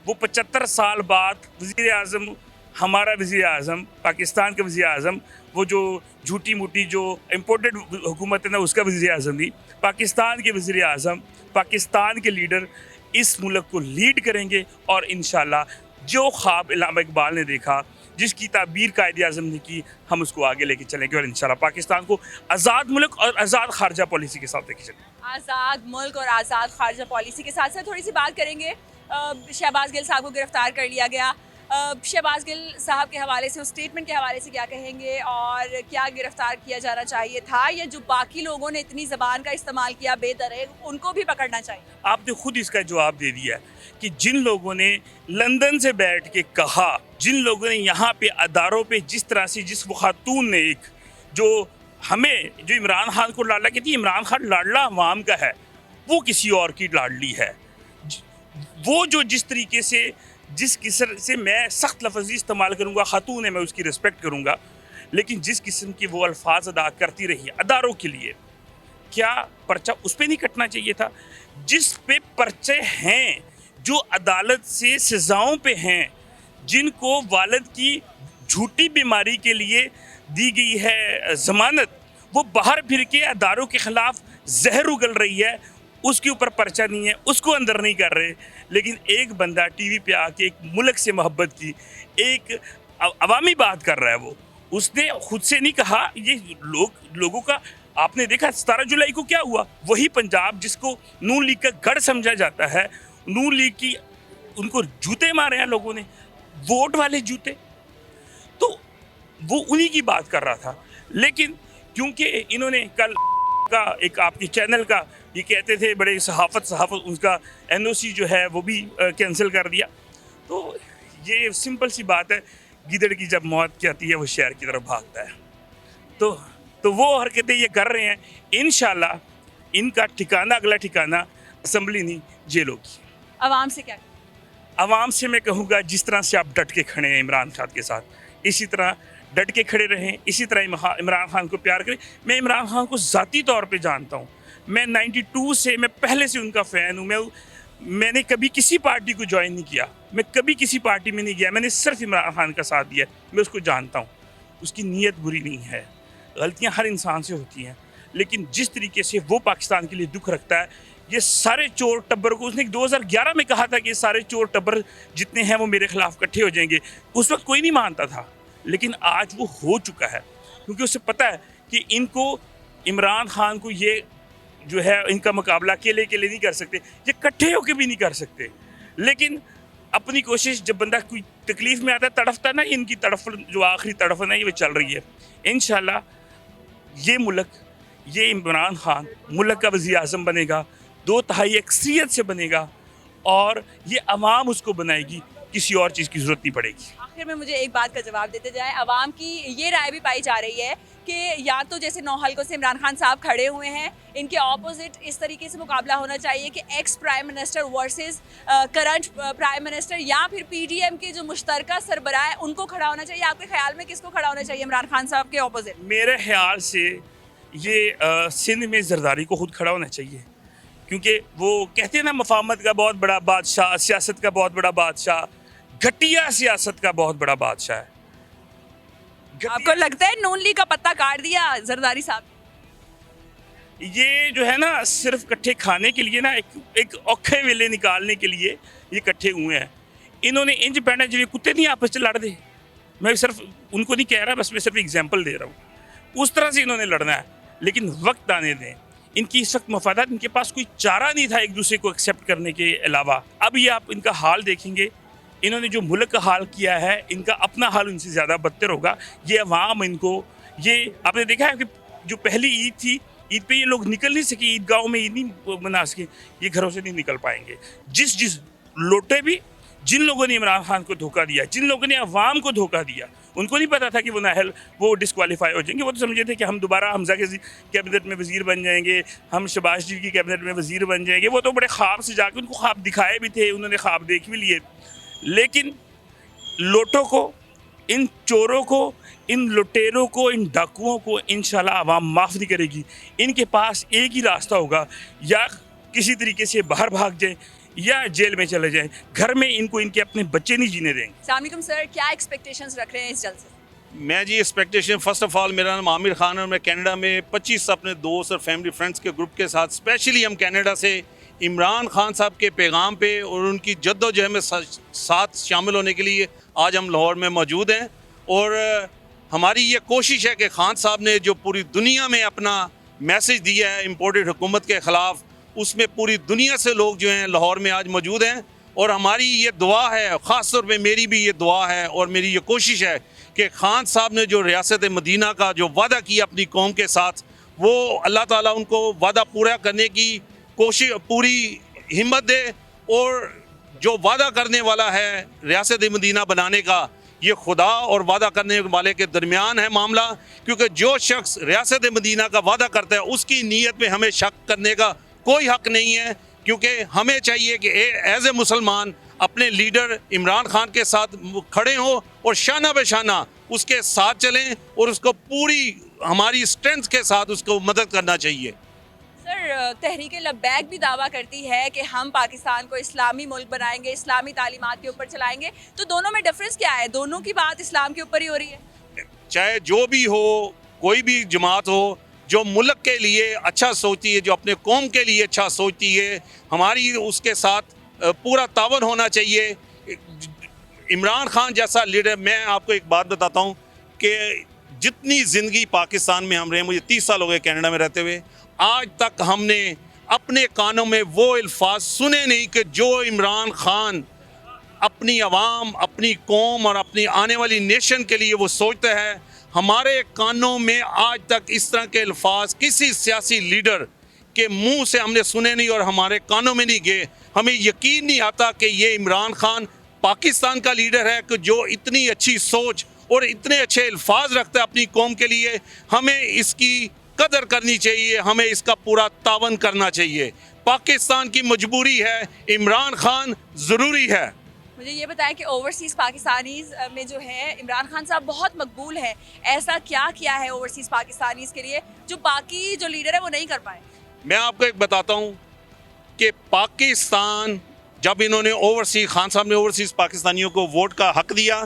वो 75 साल बाद वज़ीर आज़म, हमारा वज़ीर आज़म, पाकिस्तान का वज़ीर आज़म, वो जो झूठी मूठी जो इम्पोर्टेड हुकूमत है ना उसका वज़ीर आज़म नहीं, पाकिस्तान के वज़ीर आज़म, पाकिस्तान के लीडर इस मुल्क को लीड करेंगे और इंशाल्लाह जो ख्वाब इल्लामा इकबाल ने देखा, जिसकी ताबीर कायद-ए-आज़म ने की, हम उसको आगे लेके चलेंगे और इंशाल्लाह पाकिस्तान को आज़ाद मुल्क और आज़ाद खारजा पॉलिसी के साथ लेके चलेंगे। आज़ाद मुल्क और आज़ाद खारजा पॉलिसी के साथ साथ थोड़ी सी बात करेंगे। शहबाज गिल साहब को गिरफ्तार कर लिया गया। शहबाज गिल साहब के हवाले से, उस स्टेटमेंट के हवाले से क्या कहेंगे और क्या गिरफ्तार किया जाना चाहिए था या जो बाकी लोगों ने इतनी ज़बान का इस्तेमाल किया बेदरेग, उनको भी पकड़ना चाहिए? आपने खुद इसका जवाब दे दिया कि जिन लोगों ने लंदन से बैठ के कहा, जिन लोगों ने यहाँ पे अदारों पे जिस तरह से, जिस वो खातून ने एक जो हमें जो इमरान खान को लाडला कहती, इमरान खान लाडला अवाम का है, वो किसी और की लाडली है। वो जो जिस तरीके से, जिस किस्म से मैं सख्त लफ्ज़ इस्तेमाल करूँगा, खातून है मैं उसकी रिस्पेक्ट करूँगा, लेकिन जिस किस्म की वो अल्फाज अदा करती रही अदारों के लिए, क्या पर्चा उस पर नहीं कटना चाहिए था? जिस पे पर्चे हैं, जो अदालत से सज़ाओं पे हैं, जिनको वालिद की झूठी बीमारी के लिए दी गई है ज़मानत, वो बाहर फिर के अदारों के ख़िलाफ़ जहर उगल रही है, उसके ऊपर पर्चा नहीं है, उसको अंदर नहीं कर रहे। लेकिन एक बंदा टीवी पे आके एक मुल्क से मोहब्बत की एक अवामी बात कर रहा है, वो उसने खुद से नहीं कहा। ये लोगों का आपने देखा 17 जुलाई को क्या हुआ, वही पंजाब जिसको नून लीग का गढ़ समझा जाता है, नून लीग की उनको जूते मारे हैं लोगों ने, वोट वाले जूते, तो वो उन्हीं की बात कर रहा था। लेकिन क्योंकि इन्होंने कल का एक आपके चैनल का ये कहते थे बड़े सहाफ़त उसका NOC जो है वो भी कैंसिल कर दिया। तो ये सिंपल सी बात है, गिदड़ की जब मौत क्या आती है वो शहर की तरफ भागता है। तो वो हरकतें ये कर रहे हैं। इंशाल्लाह इनका ठिकाना, अगला ठिकाना असम्बली नहीं, जेल होगी। आवाम से क्या? आवाम से मैं कहूँगा जिस तरह से आप डट के खड़े हैं इमरान खान के साथ, इसी तरह डट के खड़े रहें, इसी तरह इमरान खान को प्यार करें। मैं इमरान खान को ज़ाती तौर पे जानता हूँ, मैं 92 से, मैं पहले से उनका फ़ैन हूँ। मैंने कभी किसी पार्टी को ज्वाइन नहीं किया, मैं कभी किसी पार्टी में नहीं गया, मैंने सिर्फ इमरान खान का साथ दिया। मैं उसको जानता हूँ, उसकी नीयत बुरी नहीं है, गलतियाँ हर इंसान से होती हैं, लेकिन जिस तरीके से वो पाकिस्तान के लिए दुख रखता है, ये सारे चोर टब्बर को, उसने 2011 में कहा था कि ये सारे चोर टब्बर जितने हैं वो मेरे खिलाफ इकट्ठे हो जाएंगे। उस वक्त कोई नहीं मानता था, लेकिन आज वो हो चुका है, क्योंकि उसे पता है कि इनको, इमरान खान को ये जो है इनका मुकाबला अकेले नहीं कर सकते, ये इकट्ठे होकर भी नहीं कर सकते। लेकिन अपनी कोशिश, जब बंदा कोई तकलीफ़ में आता है, तड़फता ना, इनकी तड़फ जो आखिरी तड़फन है ये चल रही है। इंशाल्लाह ये मुल्क, ये इमरान खान मुल्क का वज़ीर आज़म बनेगा, 2/3 अक्सरियत से बनेगा और ये अवाम उसको बनाएगी, किसी और चीज़ की ज़रूरत नहीं पड़ेगी। आखिर में मुझे एक बात का जवाब देते जाए, आवाम की ये राय भी पाई जा रही है कि या तो जैसे 9 हलकों से इमरान खान साहब खड़े हुए हैं, इनके ऑपोजिट इस तरीके से मुकाबला होना चाहिए कि ex prime minister versus current prime minister, या फिर पीडीएम के जो मुश्तरका सरबराह है उनको खड़ा होना चाहिए? आपके ख्याल में किसको खड़ा होना चाहिए इमरान खान साहब के ऑपोजिट? मेरे ख्याल से ये सिंध में जरदारी को खुद खड़ा होना चाहिए, क्योंकि वो कहते हैं ना मफाहमत का बहुत बड़ा बादशाह, सियासत का बहुत बड़ा बादशाह, घटिया सियासत का बहुत बड़ा बादशाह है। आपको लगता है नून लीग का पत्ता काट दिया जरदारी साहब? ये जो है ना सिर्फ इकट्ठे खाने के लिए ना एक औखे वेले निकालने के लिए ये इकट्ठे हुए हैं। इन्होंने इंडिपेंडेंट जो कुत्ते नहीं आपस में लड़ दे, मैं सिर्फ उनको नहीं कह रहा, बस मैं सिर्फ एग्जाम्पल दे रहा हूँ, उस तरह से इन्होंने लड़ना है। लेकिन वक्त आने दें, इनकी इस वक्त मफादात, इनके पास कोई चारा नहीं था एक दूसरे को एक्सेप्ट करने के अलावा। अब ये आप इनका हाल देखेंगे, इन्होंने जो मुल्क का हाल किया है, इनका अपना हाल उनसे ज़्यादा बदतर होगा। ये अवाम इनको, ये आपने देखा है कि जो पहली ईद थी, ईद पे ये लोग निकल नहीं सके, ईदगाहों में ईद नहीं मना सके, ये घरों से नहीं निकल पाएंगे। जिस लोटे भी जिन लोगों ने इमरान खान को धोखा दिया, जिन लोगों ने अवाम को धोखा दिया, उनको नहीं पता था कि वो डिस्क्वालीफाई हो जाएंगे। वो तो समझे थे कि हम दोबारा हमजा के कैबिनेट में वज़ीर बन जाएंगे, हम शहबाज जी की कैबिनेट में वज़ीर बन जाएंगे। वो तो बड़े ख्वाब से जाके उनको ख्वाब दिखाए भी थे, उन्होंने ख्वाब देख भी लिए। लेकिन लोटों को, इन चोरों को, इन लुटेरों को, इन डाकुओं को इंशाल्लाह आवाम माफ़ नहीं करेगी। इनके पास एक ही रास्ता होगा, या किसी तरीके से बाहर भाग जाए या जेल में चले जाएं। घर में इनको इनके अपने बच्चे नहीं जीने देंगे। अस्सलाम वालेकुम सर, क्या एक्सपेक्टेशंस रख रहे हैं इस जलसे से? मैं जी एक्सपेक्टेशन, फर्स्ट ऑफ ऑल मेरा नाम आमिर खान है और मैं कनाडा में 25 अपने दोस्त और फैमिली फ्रेंड्स के ग्रुप के साथ स्पेशली हम कनाडा से इमरान खान साहब के पैगाम पे और उनकी जद्दोजहद में साथ शामिल होने के लिए आज हम लाहौर में मौजूद हैं। और हमारी ये कोशिश है कि खान साहब ने जो पूरी दुनिया में अपना मैसेज दिया है इम्पोर्टेड हुकूमत के ख़िलाफ़, उसमें पूरी दुनिया से लोग जो हैं लाहौर में आज मौजूद हैं। और हमारी ये दुआ है, ख़ास तौर पे मेरी भी ये दुआ है और मेरी ये कोशिश है कि खान साहब ने जो रियासत मदीना का जो वादा किया अपनी कौम के साथ, वो अल्लाह ताला उनको वादा पूरा करने की कोशिश, पूरी हिम्मत दे। और जो वादा करने वाला है रियासत मदीना बनाने का, ये खुदा और वादा करने वाले के दरमियान है मामला, क्योंकि जो शख्स रियासत मदीना का वादा करता है उसकी नीयत में हमें शक करने का कोई हक नहीं है। क्योंकि हमें चाहिए कि एज ए मुसलमान अपने लीडर इमरान खान के साथ खड़े हों और शाना बेशाना उसके साथ चलें और उसको पूरी हमारी स्ट्रेंथ के साथ उसको मदद करना चाहिए। सर, तहरीक लब्बैक भी दावा करती है कि हम पाकिस्तान को इस्लामी मुल्क बनाएंगे, इस्लामी तालीमात के ऊपर चलाएंगे, तो दोनों में डिफरेंस क्या है? दोनों की बात इस्लाम के ऊपर ही हो रही है। चाहे जो भी हो, कोई भी जमात हो, जो मुल्क के लिए अच्छा सोचती है, जो अपने कौम के लिए अच्छा सोचती है, हमारी उसके साथ पूरा तावन होना चाहिए। इमरान खान जैसा लीडर, मैं आपको एक बात बताता हूँ कि जितनी ज़िंदगी पाकिस्तान में हम रहे, मुझे 30 साल हो गए कनाडा में रहते हुए, आज तक हमने अपने कानों में वो अल्फाज सुने नहीं कि जो इमरान खान अपनी आवाम, अपनी कौम और अपनी आने वाली नेशन के लिए वो सोचता है। हमारे कानों में आज तक इस तरह के अल्फाज किसी सियासी लीडर के मुंह से हमने सुने नहीं और हमारे कानों में नहीं गए। हमें यकीन नहीं आता कि ये इमरान खान पाकिस्तान का लीडर है कि जो इतनी अच्छी सोच और इतने अच्छे अल्फाज रखता है अपनी कौम के लिए। हमें इसकी कदर करनी चाहिए, हमें इसका पूरा तावन करना चाहिए। पाकिस्तान की मजबूरी है, इमरान खान ज़रूरी है। मुझे ये बताएं कि ओवरसीज़ पाकिस्तानीज़ में जो है इमरान खान साहब बहुत मकबूल है, ऐसा क्या किया है ओवरसीज़ पाकिस्तानीज़ के लिए जो बाकी जो लीडर है वो नहीं कर पाए? मैं आपको एक बताता हूँ कि पाकिस्तान, जब इन्होंने ओवरसीज़, खान साहब ने ओवरसीज़ पाकिस्तानियों को वोट का हक दिया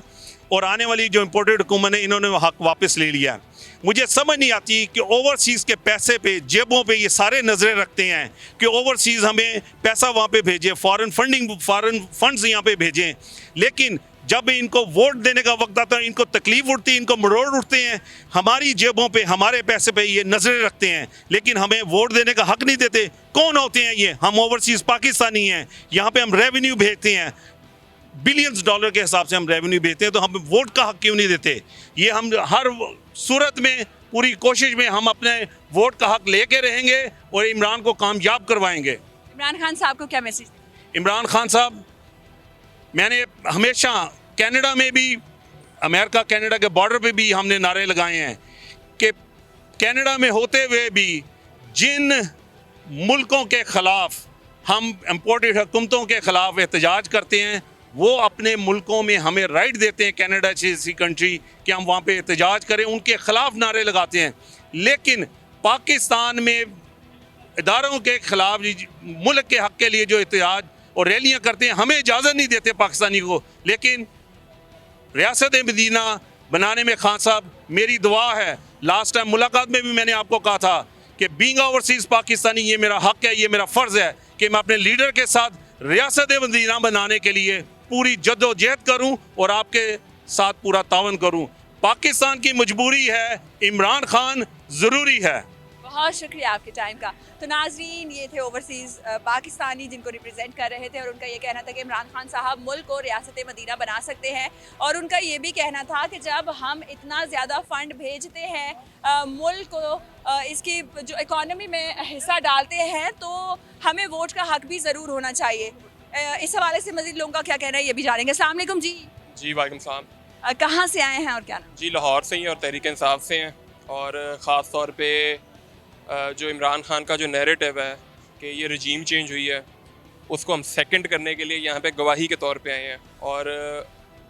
और आने वाली जो इम्पोर्टेड हुकूमत है इन्होंने वो हक वापस ले लिया। मुझे समझ नहीं आती कि ओवरसीज़ के पैसे पे, जेबों पे ये सारे नज़रें रखते हैं कि ओवरसीज़ हमें पैसा वहाँ पे भेजें, फॉरेन फंड्स यहाँ पे भेजें, लेकिन जब इनको वोट देने का वक्त आता है इनको तकलीफ उठती है, इनको मरोड़ उठते हैं। हमारी जेबों पे, हमारे पैसे पे ये नज़रें रखते हैं, लेकिन हमें वोट देने का हक नहीं देते। कौन होते हैं ये? हम ओवरसीज़ पाकिस्तानी हैं, यहाँ पे हम रेवेन्यू भेजते हैं, बिलियंस डॉलर के हिसाब से हम रेवेन्यू भेजते हैं, तो हम वोट का हक क्यों नहीं देते? ये हम हर सूरत में, पूरी कोशिश में हम अपने वोट का हक लेके रहेंगे और इमरान को कामयाब करवाएंगे। इमरान खान साहब को क्या मैसेज? इमरान खान साहब, मैंने हमेशा कनाडा में भी, अमेरिका कनाडा के बॉर्डर पे भी हमने नारे लगाए हैं कि कनाडा में होते हुए भी जिन मुल्कों के ख़िलाफ़ हम इम्पोर्टेड हुकूमतों के ख़िलाफ़ एहतजाज करते हैं, वो अपने मुल्कों में हमें राइट देते हैं, कनाडा जैसी कंट्री, कि हम वहाँ पे एहतजाज करें, उनके ख़िलाफ़ नारे लगाते हैं। लेकिन पाकिस्तान में इदारों के ख़िलाफ़ मुल्क के हक़ के लिए जो एहतजाज और रैलियाँ करते हैं, हमें इजाज़त नहीं देते पाकिस्तानी को। लेकिन रियासत मदीना बनाने में खान साहब, मेरी दुआ है, लास्ट टाइम मुलाकात में भी मैंने आपको कहा था कि बीइंग ओवरसीज़ पाकिस्तानी, ये मेरा हक़ है, ये मेरा फ़र्ज़ है कि मैं अपने लीडर के साथ रियासत मदीना बनाने के लिए पूरी जद्दोजहद करूं और आपके साथ पूरा तावन करूं। पाकिस्तान की मजबूरी है, इमरान खान ज़रूरी है। बहुत शुक्रिया आपके टाइम का। तो नाजरीन, ये थे ओवरसीज़ पाकिस्तानी जिनको रिप्रेजेंट कर रहे थे, और उनका ये कहना था कि इमरान खान साहब मुल्क को रियासत मदीना बना सकते हैं। और उनका ये भी कहना था कि जब हम इतना ज़्यादा फ़ंड भेजते हैं मुल्क को, इसकी जो इकॉनमी में हिस्सा डालते हैं, तो हमें वोट का हक़ भी ज़रूर होना चाहिए। इस हवाले से मज़ीद लोगों का क्या कहना है ये भी जानेंगे। अस्सलाम वालेकुम जी। जी वालेकुम सलाम। कहाँ से आए हैं और क्या नाम? जी लाहौर से ही और तहरीक इंसाफ से हैं, और ख़ास तौर पे जो इमरान खान का जो नैरेटिव है कि ये रजीम चेंज हुई है, उसको हम सेकंड करने के लिए यहाँ पे गवाही के तौर पे आए हैं। और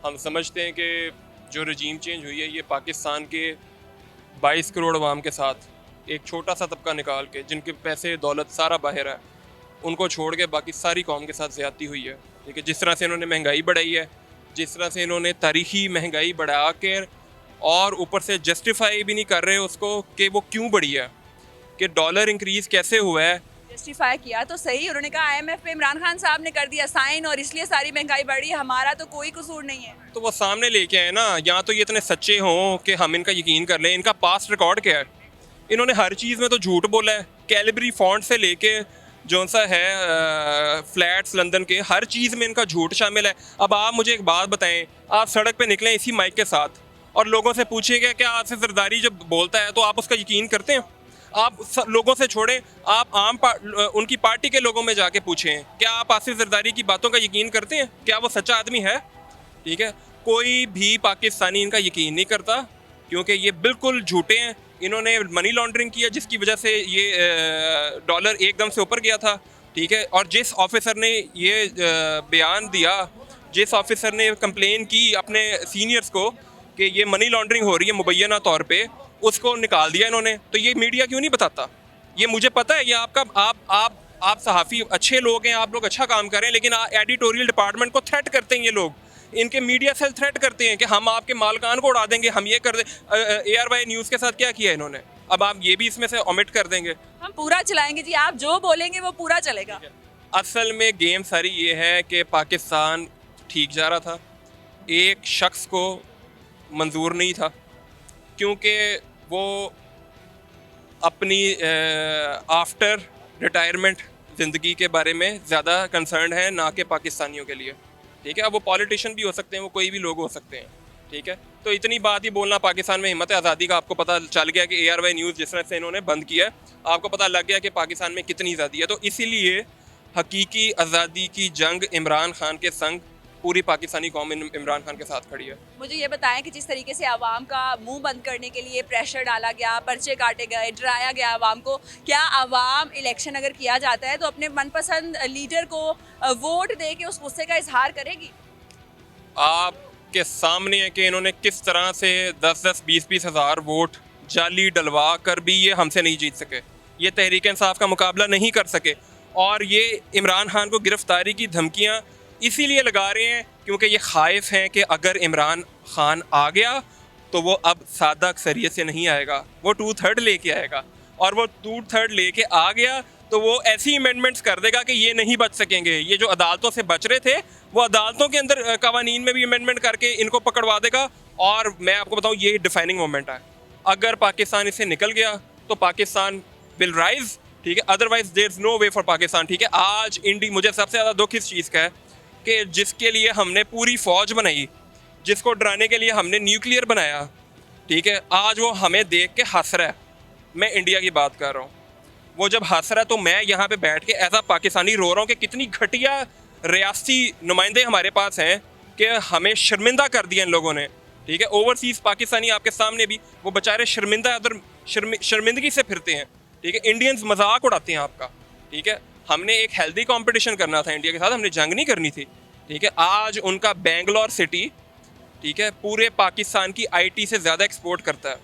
हम समझते हैं कि जो रजीम चेंज हुई है, ये पाकिस्तान के 22 करोड़ अवाम के साथ एक छोटा सा तबका निकाल के, जिनके पैसे दौलत सारा बाहर है, उनको छोड़ के बाकी सारी कौम के साथ ज़्यादती हुई है। ठीक है, जिस तरह से इन्होंने महंगाई बढ़ाई है, जिस तरह से इन्होंने तारीख़ी महंगाई बढ़ा के और ऊपर से जस्टिफाई भी नहीं कर रहे उसको कि वो क्यों बढ़ी है, कि डॉलर इंक्रीज़ कैसे हुआ है। जस्टिफाई किया तो सही, उन्होंने कहा IMF पे इमरान खान साहब ने कर दिया साइन और इसलिए सारी महंगाई बढ़ी, हमारा तो कोई कसूर नहीं है। तो वो सामने लेके आए ना, या तो ये इतने सच्चे हों कि हम इनका यकीन कर लें। इनका पास्ट रिकॉर्ड क्या है? इन्होंने हर चीज़ में तो झूठ बोला है। कैलिबरी फॉन्ट से लेके जो सा है फ्लैट्स लंदन के, हर चीज़ में इनका झूठ शामिल है। अब आप मुझे एक बात बताएं, आप सड़क पे निकलें इसी माइक के साथ और लोगों से पूछिएगा क्या आसिफ जरदारी जब बोलता है तो आप उसका यकीन करते हैं? आप लोगों से छोड़ें, आप उनकी पार्टी के लोगों में जाके पूछें, क्या आप आसिफ जरदारी की बातों का यकीन करते हैं? क्या वो सच्चा आदमी है? ठीक है, कोई भी पाकिस्तानी इनका यकीन नहीं करता, क्योंकि ये बिल्कुल झूठे हैं। इन्होंने मनी लॉन्ड्रिंग किया, जिसकी वजह से ये डॉलर एकदम से ऊपर गया था। ठीक है, और जिस ऑफिसर ने ये बयान दिया, जिस ऑफिसर ने कंप्लेन की अपने सीनियर्स को कि ये मनी लॉन्ड्रिंग हो रही है मुबैना तौर पे, उसको निकाल दिया इन्होंने। तो ये मीडिया क्यों नहीं बताता? ये मुझे पता है, ये आपका आप सहाफ़ी अच्छे लोग हैं, आप लोग अच्छा काम कर रहे हैं, लेकिन एडिटोरियल डिपार्टमेंट को थ्रेट करते हैं ये लोग। इनके मीडिया सेल थ्रेट करते हैं कि हम आपके मालकान को उड़ा देंगे, हम ये कर दें। ARY न्यूज़ के साथ क्या किया इन्होंने? अब आप ये भी इसमें से ओमिट कर देंगे। हम पूरा चलाएंगे जी, आप जो बोलेंगे वो पूरा चलेगा। असल में गेम सारी ये है कि पाकिस्तान ठीक जा रहा था, एक शख्स को मंजूर नहीं था, क्योंकि वो अपनी आफ्टर रिटायरमेंट ज़िंदगी के बारे में ज़्यादा कंसर्न है, ना कि पाकिस्तानियों के लिए। ठीक है, अब वो पॉलिटिशियन भी हो सकते हैं, वो कोई भी लोग हो सकते हैं। ठीक है, तो इतनी बात ही बोलना, पाकिस्तान में हिम्मत आज़ादी का आपको पता चल गया कि ARY न्यूज़ जिस तरह से इन्होंने बंद किया, आपको पता लग गया कि पाकिस्तान में कितनी आज़ादी है। तो इसीलिए हकीकी आज़ादी की जंग इमरान खान के संग पूरी पाकिस्तानी कौम इमरान खान के साथ खड़ी है। मुझे ये बताएं कि जिस तरीके से आवाम का मुंह बंद करने के लिए प्रेशर डाला गया, पर्चे काटे गए, डराया गया आवाम को, क्या आवाम इलेक्शन अगर किया जाता है तो अपने मनपसंद लीडर को वोट दे के उस गुस्से का इजहार करेगी? आपके सामने है कि इन्होंने किस तरह से 10-10, 20-20 हज़ार वोट जाली डलवा कर भी ये हमसे नहीं जीत सके, ये तहरीक इंसाफ का मुकाबला नहीं कर सके। और ये इमरान खान को गिरफ्तारी की धमकियाँ इसीलिए लगा रहे हैं क्योंकि ये ख़ाइफ हैं कि अगर इमरान खान आ गया तो वो अब सादा अक्सरियत से नहीं आएगा, वो 2/3 लेके आएगा। और वो 2/3 लेके आ गया तो वो ऐसी अमेंडमेंट्स कर देगा कि ये नहीं बच सकेंगे। ये जो अदालतों से बच रहे थे, वो अदालतों के अंदर कवानीन में भी अमेंडमेंट करके इनको पकड़वा देगा। और मैं आपको बताऊँ, ये डिफाइनिंग मोमेंट है। अगर पाकिस्तान इससे निकल गया तो पाकिस्तान विल राइज, ठीक है, otherwise there is no way for Pakistan. ठीक है, आज मुझे सबसे ज़्यादा दुख इस चीज़ का है कि जिसके लिए हमने पूरी फ़ौज बनाई, जिसको डराने के लिए हमने न्यूक्लियर बनाया, ठीक है, आज वो हमें देख के हंस रहा है। मैं इंडिया की बात कर रहा हूँ, वो जब हंस रहा है तो मैं यहाँ पे बैठ के एज आ पाकिस्तानी रो रहा हूँ कि कितनी घटिया रियासती नुमाइंदे हमारे पास हैं कि हमें शर्मिंदा कर दिया इन लोगों ने। ठीक है, ओवरसीज़ पाकिस्तानी आपके सामने भी वो बेचारे शर्मिंदा है। उधर शर्मिंदगी से फिरते हैं, ठीक है। इंडियंस मजाक उड़ाते हैं आपका, ठीक है। हमने एक हेल्दी कंपटीशन करना था इंडिया के साथ, हमने जंग नहीं करनी थी, ठीक है। आज उनका बेंगलोर सिटी, ठीक है, पूरे पाकिस्तान की आईटी से ज़्यादा एक्सपोर्ट करता है।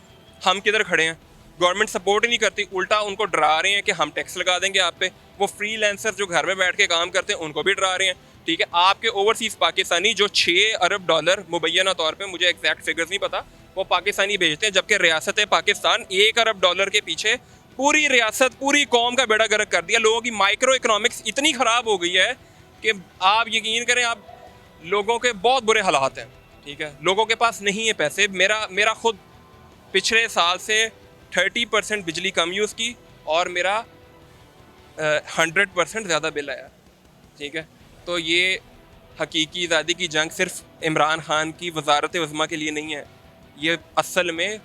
हम किधर खड़े हैं? गवर्नमेंट सपोर्ट ही नहीं करती, उल्टा उनको डरा रहे हैं कि हम टैक्स लगा देंगे आप पे। वो फ्रीलांसर जो घर में बैठ के काम करते हैं उनको भी डरा रहे हैं, ठीक है। आपके ओवरसीज़ पाकिस्तानी जो $6 अरब मुबैना तौर पे, मुझे एग्जैक्ट फिगर्स नहीं पता, वो पाकिस्तानी भेजते हैं, जबकि रियासत पाकिस्तान $1 अरब के पीछे पूरी रियासत, पूरी कौम का बेड़ा गर्क कर दिया। लोगों की माइक्रो इकोनॉमिक्स इतनी ख़राब हो गई है कि आप यकीन करें, आप लोगों के बहुत बुरे हालात हैं, ठीक है। लोगों के पास नहीं है पैसे। मेरा खुद पिछले साल से 30% बिजली कम यूज़ की और मेरा 100% ज़्यादा बिल आया, ठीक है। तो ये हकीकी आज़ादी की जंग सिर्फ इमरान खान की वजारत उज़्मा के लिए नहीं है, ये असल में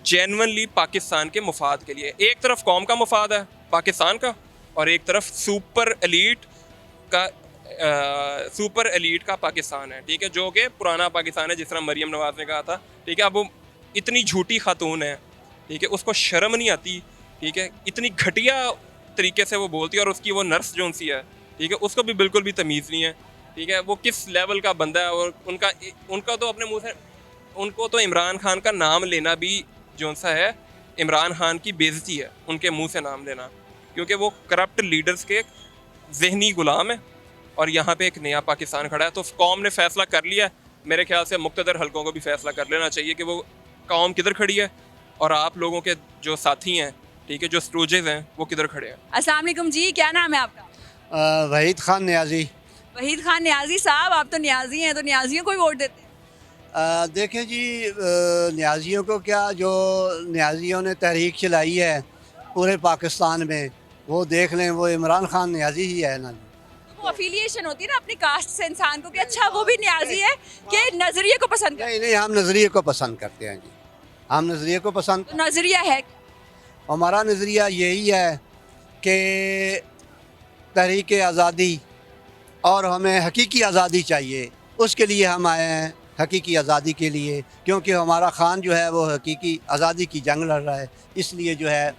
जेन्युइनली पाकिस्तान के मुफाद के लिए। एक तरफ कौम का मुफाद है पाकिस्तान का, और एक तरफ सुपर एलीट का पाकिस्तान है, ठीक है, जो कि पुराना पाकिस्तान है, जिस तरह मरियम नवाज़ ने कहा था, ठीक है। अब वो इतनी झूठी खातून है, ठीक है, उसको शर्म नहीं आती, ठीक है, इतनी घटिया तरीके से वो बोलती है। और उसकी वो नर्स जो सी है, ठीक है, उसको भी बिल्कुल भी तमीज़ नहीं है, ठीक है। वो किस लेवल का बंदा है। और उनका तो अपने मुँह से, उनको तो इमरान खान का नाम लेना भी जो सा है इमरान खान की बेइज्जती है, उनके मुंह से नाम लेना, क्योंकि वो करप्ट लीडर्स के जहनी गुलाम है। और यहाँ पे एक नया पाकिस्तान खड़ा है, तो कौम ने फैसला कर लिया है। मेरे ख्याल से मुक्तदर हलकों को भी फैसला कर लेना चाहिए कि वो कौम किधर खड़ी है और आप लोगों के जो साथी हैं, ठीक है, जो स्टूजेज हैं, वो किधर खड़े हैं। अस्सलाम वालेकुम जी, क्या नाम है आपका? वहीद खान न्याजी। वहीद खान न्याजी साहब, आप तो न्याजी हैं, तो न्याजियों को ही वोट देते हैं? देखें जी, न्याजियों को क्या, जो न्याजियों ने तहरीक चलाई है पूरे पाकिस्तान में, वो देख लें, वो इमरान खान न्याजी ही है ना। वो अफिलिएशन होती है ना अपनी कास्ट से इंसान को कि अच्छा वो भी न्याजी है, कि नजरिए को पसंद करते हैं? नहीं, हम नज़रिए को पसंद करते हैं जी, हम नज़रिए को पसंद। तो नजरिया है, हमारा नज़रिया यही है कि तहरीक आज़ादी, और हमें हकीकी आज़ादी चाहिए, उसके लिए हम आए हैं, हकीकी आज़ादी के लिए, क्योंकि हमारा ख़ान जो है वो हकीकी आज़ादी की जंग लड़ रहा है। इसलिए जो है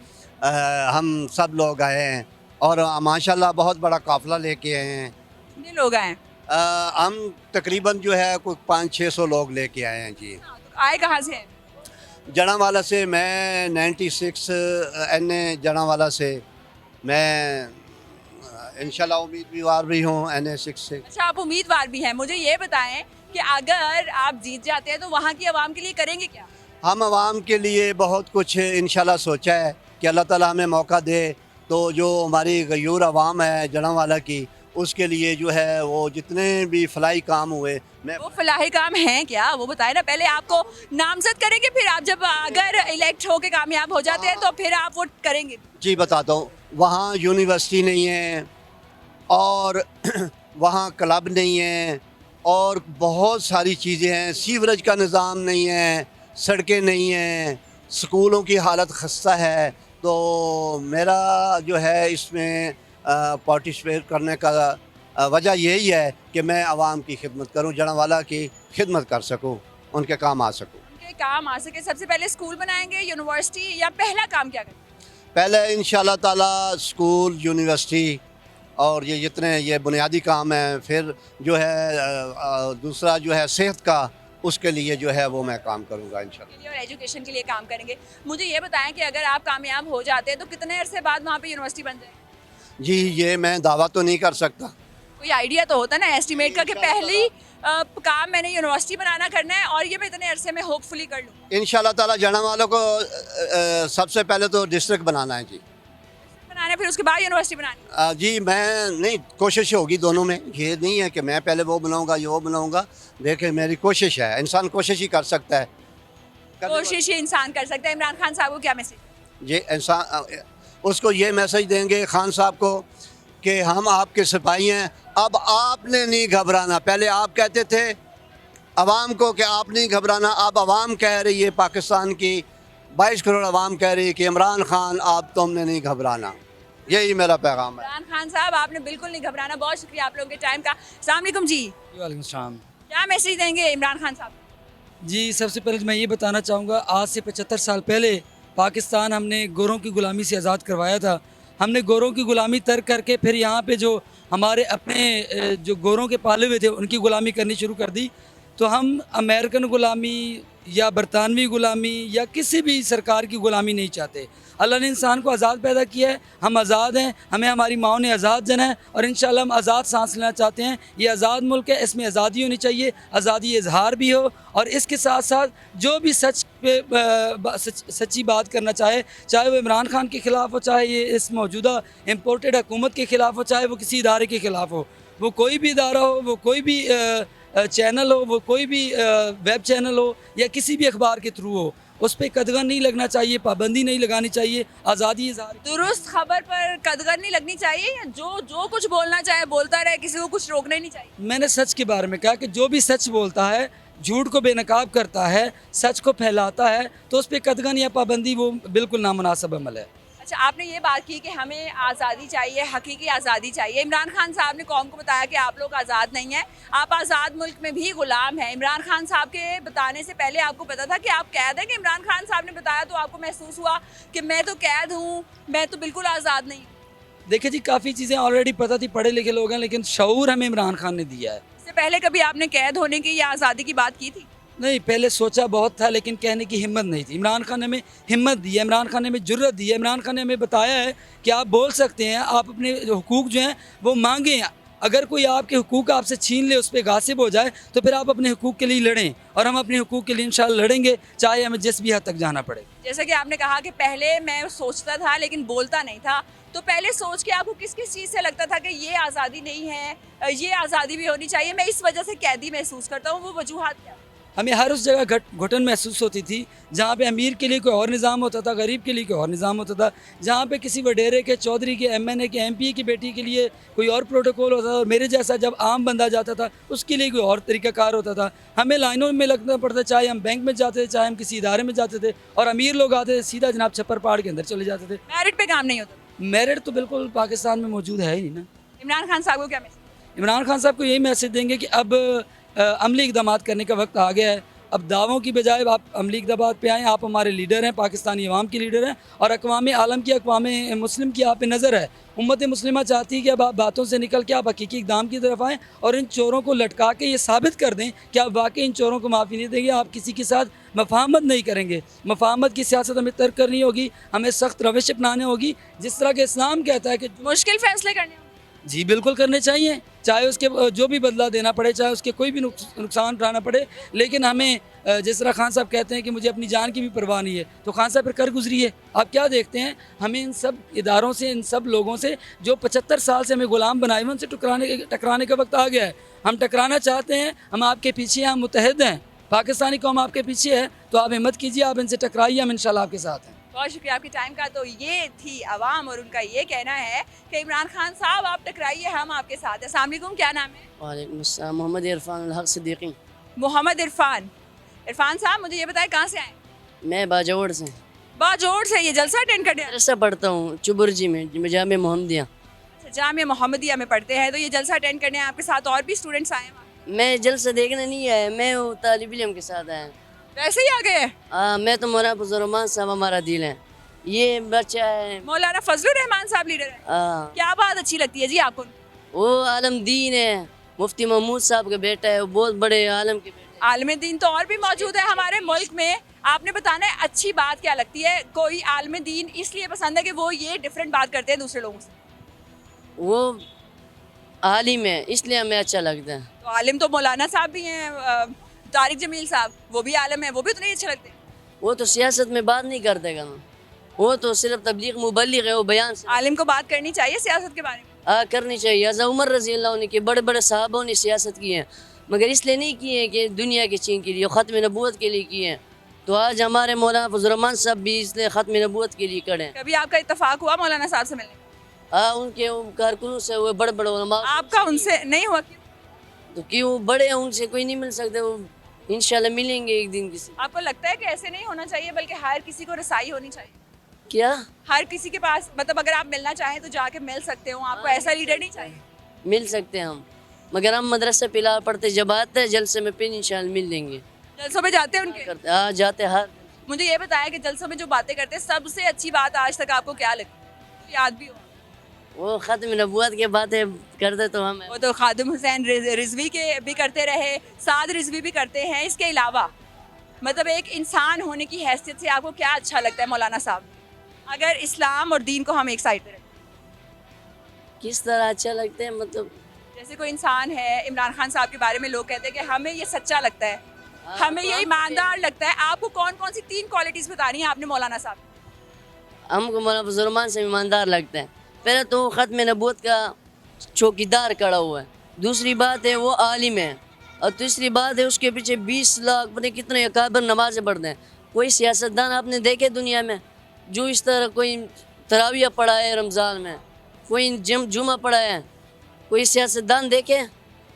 हम सब लोग आए हैं, और माशाल्लाह बहुत बड़ा काफ़िला लेके आए हैं। कितने लोग आए? हम तकरीबन जो है कोई 500-600 लोग लेके आए हैं जी। आए कहाँ से हैं? जड़ावाला से। मैं 96 NA जड़ावाला से, मैं इंशाल्लाह उम्मीदवार भी हूँ NA 6 से। अच्छा, आप उम्मीदवार भी हैं। मुझे ये बताएं कि अगर आप जीत जाते हैं तो वहाँ की आवाम के लिए करेंगे क्या? हम आवाम के लिए बहुत कुछ इंशाल्लाह सोचा है कि अल्लाह ताला हमें मौका दे, तो जो हमारी गयूर आवाम है जड़ावाला की, उसके लिए जो है वो जितने भी फलाही काम हुए, मैं वो फलाही काम हैं क्या, वो बताएं ना। पहले आपको नामजद करेंगे, फिर आप जब अगर इलेक्ट होके कामयाब हो जाते हैं तो फिर आप वोट करेंगे? जी बताता हूँ। वहाँ यूनिवर्सिटी नहीं है, और वहाँ क्लब नहीं है, और बहुत सारी चीज़ें हैं। सीवरेज का निज़ाम नहीं है, सड़कें नहीं हैं, स्कूलों की हालत खस्ता है। तो मेरा जो है इसमें पार्टिसिपेट करने का वजह यही है कि मैं आवाम की खिदमत करूं, जड़ावाला की खिदमत कर सकूं, उनके काम आ सकूं। उनके काम आ सके। सबसे पहले स्कूल बनाएंगे, यूनिवर्सिटी, या पहला काम क्या करेंगे? पहले इंशाल्लाह ताला स्कूल, यूनिवर्सिटी और ये जितने ये बुनियादी काम हैं, फिर जो है दूसरा जो है सेहत का, उसके लिए जो है वो मैं काम करूँगा इंशाल्लाह। और एजुकेशन के लिए काम करेंगे। मुझे ये बताएं कि अगर आप कामयाब हो जाते हैं तो कितने अरसे बाद वहाँ पे यूनिवर्सिटी बन जाएगी? जी, ये मैं दावा तो नहीं कर सकता। कोई आइडिया तो होता ना एस्टिमेट का कि पहली काम मैंने यूनिवर्सिटी बनाना करना है और ये मैं इतने अरसे में होपफुली कर लूँ? इंशाल्लाह ताला जड़ावालों को सबसे पहले तो डिस्ट्रिक्ट बनाना है जी, बनाना है, फिर उसके बाद यूनिवर्सिटी बनानी। जी मैं नहीं, कोशिश होगी दोनों में, ये नहीं है कि मैं पहले वो बनाऊंगा ये वो बनाऊंगा। देखिए मेरी कोशिश है, इंसान कोशिश ही कर सकता है, कोशिश ही इंसान कर सकता है। इमरान खान साहब को क्या मैसेज? ये इंसान उसको ये मैसेज देंगे खान साहब को कि हम आपके सिपाही हैं, अब आपने नहीं घबराना। पहले आप कहते थे आवाम को कि आप नहीं घबराना, अब आवाम कह रही है, पाकिस्तान की 22 करोड़ आवाम कह रही है कि इमरान खान आप तुमने नहीं घबराना। यही मेरा पैगाम है। इमरान खान साहब, आपने बिल्कुल नहीं घबराना। बहुत शुक्रिया आप लोगों के टाइम का। अस्सलाम वालेकुम जी। वालेकुम सलाम। क्या मैसेज देंगे इमरान खान साहब? जी सबसे पहले मैं ये बताना चाहूँगा, आज से 75 साल पहले पाकिस्तान हमने गोरों की ग़ुलामी से आज़ाद करवाया था। हमने गोरों की ग़ुलामी तर्क करके फिर यहाँ पे जो हमारे अपने जो गोरों के पाले हुए थे उनकी ग़ुलामी करनी शुरू कर दी। तो हम अमेरिकन ग़ुलामी या बरतानवी ग़ुलामी या किसी भी सरकार की ग़ुलामी नहीं चाहते। अल्लाह ने इंसान को आज़ाद पैदा किया है, हम आज़ाद हैं, हमें हमारी माओ ने आज़ाद जना है और इंशाल्लाह हम आज़ाद सांस लेना चाहते हैं। ये आज़ाद मुल्क है, इसमें आज़ादी होनी चाहिए, आज़ादी इजहार भी हो और इसके साथ साथ जो भी सच पे सच्ची बात करना चाहे वो इमरान खान के ख़िलाफ़ हो, चाहे ये इस मौजूदा इम्पोर्टेड हुकूमत के ख़िलाफ़ हो, चाहे वो किसी इदारे के ख़िलाफ़ हो, वो कोई भी इदारा हो, वो कोई भी चैनल हो, वो कोई भी वेब चैनल हो या किसी भी अखबार के थ्रू हो, उस पर कदगन नहीं लगना चाहिए, पाबंदी नहीं लगानी चाहिए। आज़ादी इज़हार दुरुस्त खबर पर कदगन नहीं लगनी चाहिए या जो कुछ बोलना चाहे बोलता रहे, किसी को कुछ रोकना ही नहीं चाहिए। मैंने सच के बारे में कहा कि जो भी सच बोलता है, झूठ को बेनकाब करता है, सच को फैलाता है, तो उस पर कदगन या पाबंदी वो बिल्कुल नामुनासिब अमल है। अच्छा, आपने ये बात की कि हमें आज़ादी चाहिए, हकीकी आज़ादी चाहिए। इमरान खान साहब ने कौम को बताया कि आप लोग आज़ाद नहीं हैं, आप आज़ाद मुल्क में भी ग़ुलाम हैं। इमरान खान साहब के बताने से पहले आपको पता था कि आप कैद हैं, कि इमरान खान साहब ने बताया तो आपको महसूस हुआ कि मैं तो कैद हूँ, मैं तो बिल्कुल आज़ाद नहीं हूँ? देखिए जी, काफ़ी चीज़ें ऑलरेडी पता थी, पढ़े लिखे लोग हैं, लेकिन शऊर हमें इमरान खान ने दिया है। इससे पहले कभी आपने कैद होने की या आज़ादी की बात की थी? नहीं, पहले सोचा बहुत था लेकिन कहने की हिम्मत नहीं थी। इमरान खान ने हमें हिम्मत दी है, इमरान खान ने हमें जुर्रत दी है, इमरान खान ने हमें बताया है कि आप बोल सकते हैं, आप अपने हुकूक जो हैं वो मांगें। अगर कोई आपके हुकूक आपसे छीन ले, उस पर गासिब हो जाए, तो फिर आप अपने हुकूक के लिए लड़ें और हम अपने हुकूक के लिए इंशाल्लाह लड़ेंगे, चाहे हमें जिस भी हद तक जाना पड़े। जैसा कि आपने कहा कि पहले मैं सोचता था लेकिन बोलता नहीं था, तो पहले सोच के आपको किस किस चीज़ से लगता था कि ये आज़ादी नहीं है, ये आज़ादी भी होनी चाहिए, मैं इस वजह से कैदी महसूस करता हूँ, वो वजूहात क्या? हमें हर उस जगह घुटन महसूस होती थी जहाँ पे अमीर के लिए कोई और निज़ाम होता था, गरीब के लिए कोई और निज़ाम होता था, जहाँ पे किसी वडेरे के, चौधरी के, MNA के, MP की बेटी के लिए कोई और प्रोटोकॉल होता था और मेरे जैसा जब आम बंदा जाता था उसके लिए कोई और तरीक़ाकार होता था। हमें लाइनों में लगना पड़ता, चाहे हम बैंक में जाते थे, चाहे हम किसी इदारे में जाते थे, और अमीर लोग आते थे सीधा जनाब छप्पर पहाड़ के अंदर चले जाते थे। मेरिट पे काम नहीं होता? मेरिट तो बिल्कुल पाकिस्तान में मौजूद है ही नहीं ना। इमरान खान साहब को क्या मैसेज? इमरान खान साहब को यही मैसेज देंगे कि अब अमली इक़दाम करने का वक्त आ गया है। अब दावों की बजाय आप अमली इक़दाम पे आएँ। आप हमारे लीडर हैं, पाकिस्तानी अवाम के लीडर हैं और अक़वाम आलम की, अक़वाम मुस्लिम की आप पे नज़र है। उम्मत मुस्लिमा चाहती है कि अब आप बातों से निकल के आप हकीकी इक़दाम की तरफ आएँ और इन चोरों को लटका के ये साबित कर दें कि आप वाकई इन चोरों को माफ़ी नहीं देंगे, आप किसी के साथ मफाहमत नहीं करेंगे। मफाहमत की सियासत हमें तर्क करनी होगी, हमें सख्त रविश अपनानी होगी, जिस तरह के इस्लाम कहता है कि मुश्किल फैसले करने होंगे। जी बिल्कुल करने चाहिए, चाहे उसके जो भी बदला देना पड़े, चाहे उसके कोई भी नुकसान उठाना पड़े, लेकिन हमें जिस तरह खान साहब कहते हैं कि मुझे अपनी जान की भी परवाह नहीं है, तो खान साहब फिर कर गुजरिए। आप क्या देखते हैं, हमें इन सब इदारों से, इन सब लोगों से जो 75 साल से हमें ग़ुलाम बनाए हुए, उनसे टकराने का वक्त आ गया है। हम टकराना चाहते हैं, हम आपके पीछे हैं, हम मुतहद हैं, पाकिस्तानी कौम आपके पीछे है, तो आप हिम्मत कीजिए, आप इनसे टकराइए, हम इंशाल्लाह आपके साथ हैं। बहुत शुक्रिया आपके टाइम का। तो ये थी आवाम और उनका ये कहना है कि इमरान खान साहब आप टकराइए, हम आपके साथ हैं। अस्सलाम वालेकुम, क्या नाम है? वालेकुम अस्सलाम, मोहम्मद इरफान उल हक सिद्दीकी। मोहम्मद इरफान। इरफान साहब, मुझे ये बताएं कहाँ से आए? मैं बाजोड़ से। बाजोड़ से? ये जलसा अटेंड करने आए? जलसा पढ़ता हूँ चुबुरजी में, जामिया मोहम्मदिया। जामिया मोहम्मदिया में पढ़ते हैं, तो ये जलसा अटेंड करने आपके साथ और भी स्टूडेंट्स आए हैं? मैं जलसा देखने नहीं आया, मैं वो तालिब इल्म के साथ आया। वैसे ही आ गए? मैं तो मौलाना फजलुर रहमान साहब हमारा दिल है। ये बच्चा है मौलाना फजलुर रहमान साहब लीडर है। क्या बात अच्छी लगती है जी आपको? वो आलम दीन है, मुफ्ती महमूद साहब का बेटा है, वो बहुत बड़े आलम के बेटे। आलम दीन तो और भी मौजूद है हमारे मुल्क में। आपने बताना है अच्छी बात क्या लगती है? कोई आलम दीन इसलिए पसंद है कि वो ये डिफरेंट बात करते हैं दूसरे लोगों से? वो आलिम है इसलिए हमें अच्छा लगता है। तो आलिम तो मौलाना साहब भी हैं, तारिक जमील साहब, वो भी आलम है, वो भी तो नहीं अच्छे लगते? वो तो सियासत में बात नहीं करते ना, वो तो सिर्फ तबलीग मुबल्लिग है, वो बयान से। आलिम को बात करनी चाहिए सियासत के बारे में? करनी चाहिए। हज़रत उमर रज़ी अल्लाह अन्हु के बड़े बड़े साहबों ने सियासत की है, मगर इसलिए नहीं किए कि दुनिया के चीन के लिए, ख़त्म नबूवत के लिए किए हैं। तो आज हमारे मौलाना फजलुर रहमान साहब भी इसलिए ख़त्म नबूवत के लिए खड़े हैं। कभी आपका इत्तेफाक हुआ मौलाना साहब से मिलने? उनके कारकुनों से, वो बड़े बड़े उलमा। आपका उनसे नहीं हुआ? तो क्यों, बड़े हैं, उनसे कोई नहीं मिल सकते, वो इंशाल्लाह मिलेंगे एक दिन किसी। आपको लगता है कि ऐसे नहीं होना चाहिए बल्कि हर किसी को रसाई होनी चाहिए? क्या हर किसी के पास, मतलब अगर आप मिलना चाहें तो जाके मिल सकते हो, आपको ऐसा लीडर नहीं चाहिए? मिल सकते हैं हम, मगर हम मदरसे पिला पढ़ते, जब आते हैं जलसे में फिर इंशाल्लाह मिल लेंगे। जलसों में जाते हैं उनके? हाँ जाते, हर मुझे ये बताया कि जलसों में जो बातें करते हैं सबसे अच्छी बात आज तक आपको क्या लगती है, याद भी हो? वो ख़त्म नबूवत की बातें करते तो हम वो तो खादिम हुसैन रिजवी के भी करते रहे, साद रिजवी भी करते हैं। इसके अलावा मतलब एक इंसान होने की हैसियत से आपको क्या अच्छा लगता है मौलाना साहब, अगर इस्लाम और दीन को हम एक साइड पे रखें? किस तरह अच्छा लगता है मतलब? जैसे कोई इंसान है, इमरान खान साहब के बारे में लोग कहते हैं कि हमें ये सच्चा लगता है, हमें ये ईमानदार लगता है। आपको कौन कौन सी 3 क्वालिटीज़ बतानी है आपने मौलाना साहब? हमको मौलाना फजलरहमान से ईमानदार लगता है। पहले तो ख़त्म नबूवत का चौकीदार खड़ा हुआ है, दूसरी बात है वो आलिम है, और तीसरी बात है उसके पीछे 20 लाख पता कितने अकाबर नमाज़ें पढ़ते हैं। कोई सियासतदान आपने देखे दुनिया में जो इस तरह कोई तराविया पढ़ा है रमज़ान में, कोई जुमा पढ़ा है, कोई सियासतदान देखे?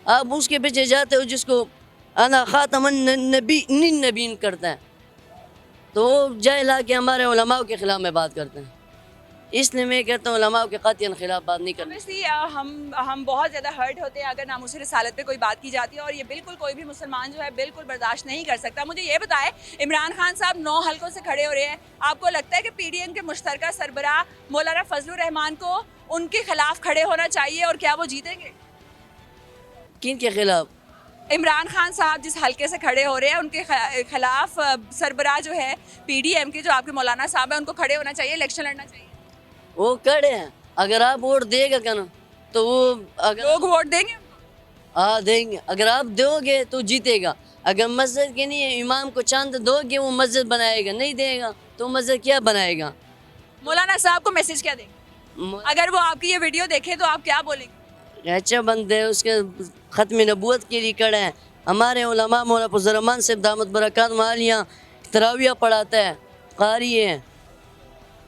आप उसके पीछे जाते हो जिसको अना ख़ातमुन नबीन करता है, तो जाए ला के हमारे उलमाओं के ख़िलाफ़ में बात करते हैं। इसलिए मैं कहता हूँ उलमाओं के क़ातियन ख़िलाफ़ बात नहीं करनी। Obviously, हम बहुत ज़्यादा हर्ट होते हैं अगर नामूस रिसालत पे कोई बात की जाती है, और ये बिल्कुल कोई भी मुसलमान जो है बिल्कुल बर्दाश्त नहीं कर सकता। मुझे ये बताएं, इमरान खान साहब 9 हलकों से खड़े हो रहे हैं, आपको लगता है कि PDM के मुश्तरका सरबराह मौलाना फजलुर रहमान को उनके खिलाफ खड़े होना चाहिए, और क्या वो जीतेंगे? किन के खिलाफ? इमरान खान साहब जिस हलके से खड़े हो रहे हैं उनके खिलाफ सरबराह जो है PDM के, जो आपके मौलाना साहब हैं, उनको खड़े होना चाहिए, इलेक्शन लड़ना चाहिए। वो खड़े हैं, अगर आप वोट देगा क्या ना तो वो अगर लोग वोट देंगे, हाँ देंगे, अगर आप दोगे तो जीतेगा। अगर मस्जिद के नहीं इमाम को चांद दोगे वो मस्जिद बनाएगा, नहीं देगा तो मस्जिद क्या बनाएगा? मौलाना साहब को मैसेज क्या देंगे अगर वो आपकी ये वीडियो देखे, तो आप क्या बोलेंगे? अच्छा बंदे है, उसके ख़त्म नबूवत के लिए खड़े हैं। हमारे उलमा मौलाना फजलरहमान से दामत बरकत मालियाँ तराविया पढ़ाता है, कारी है,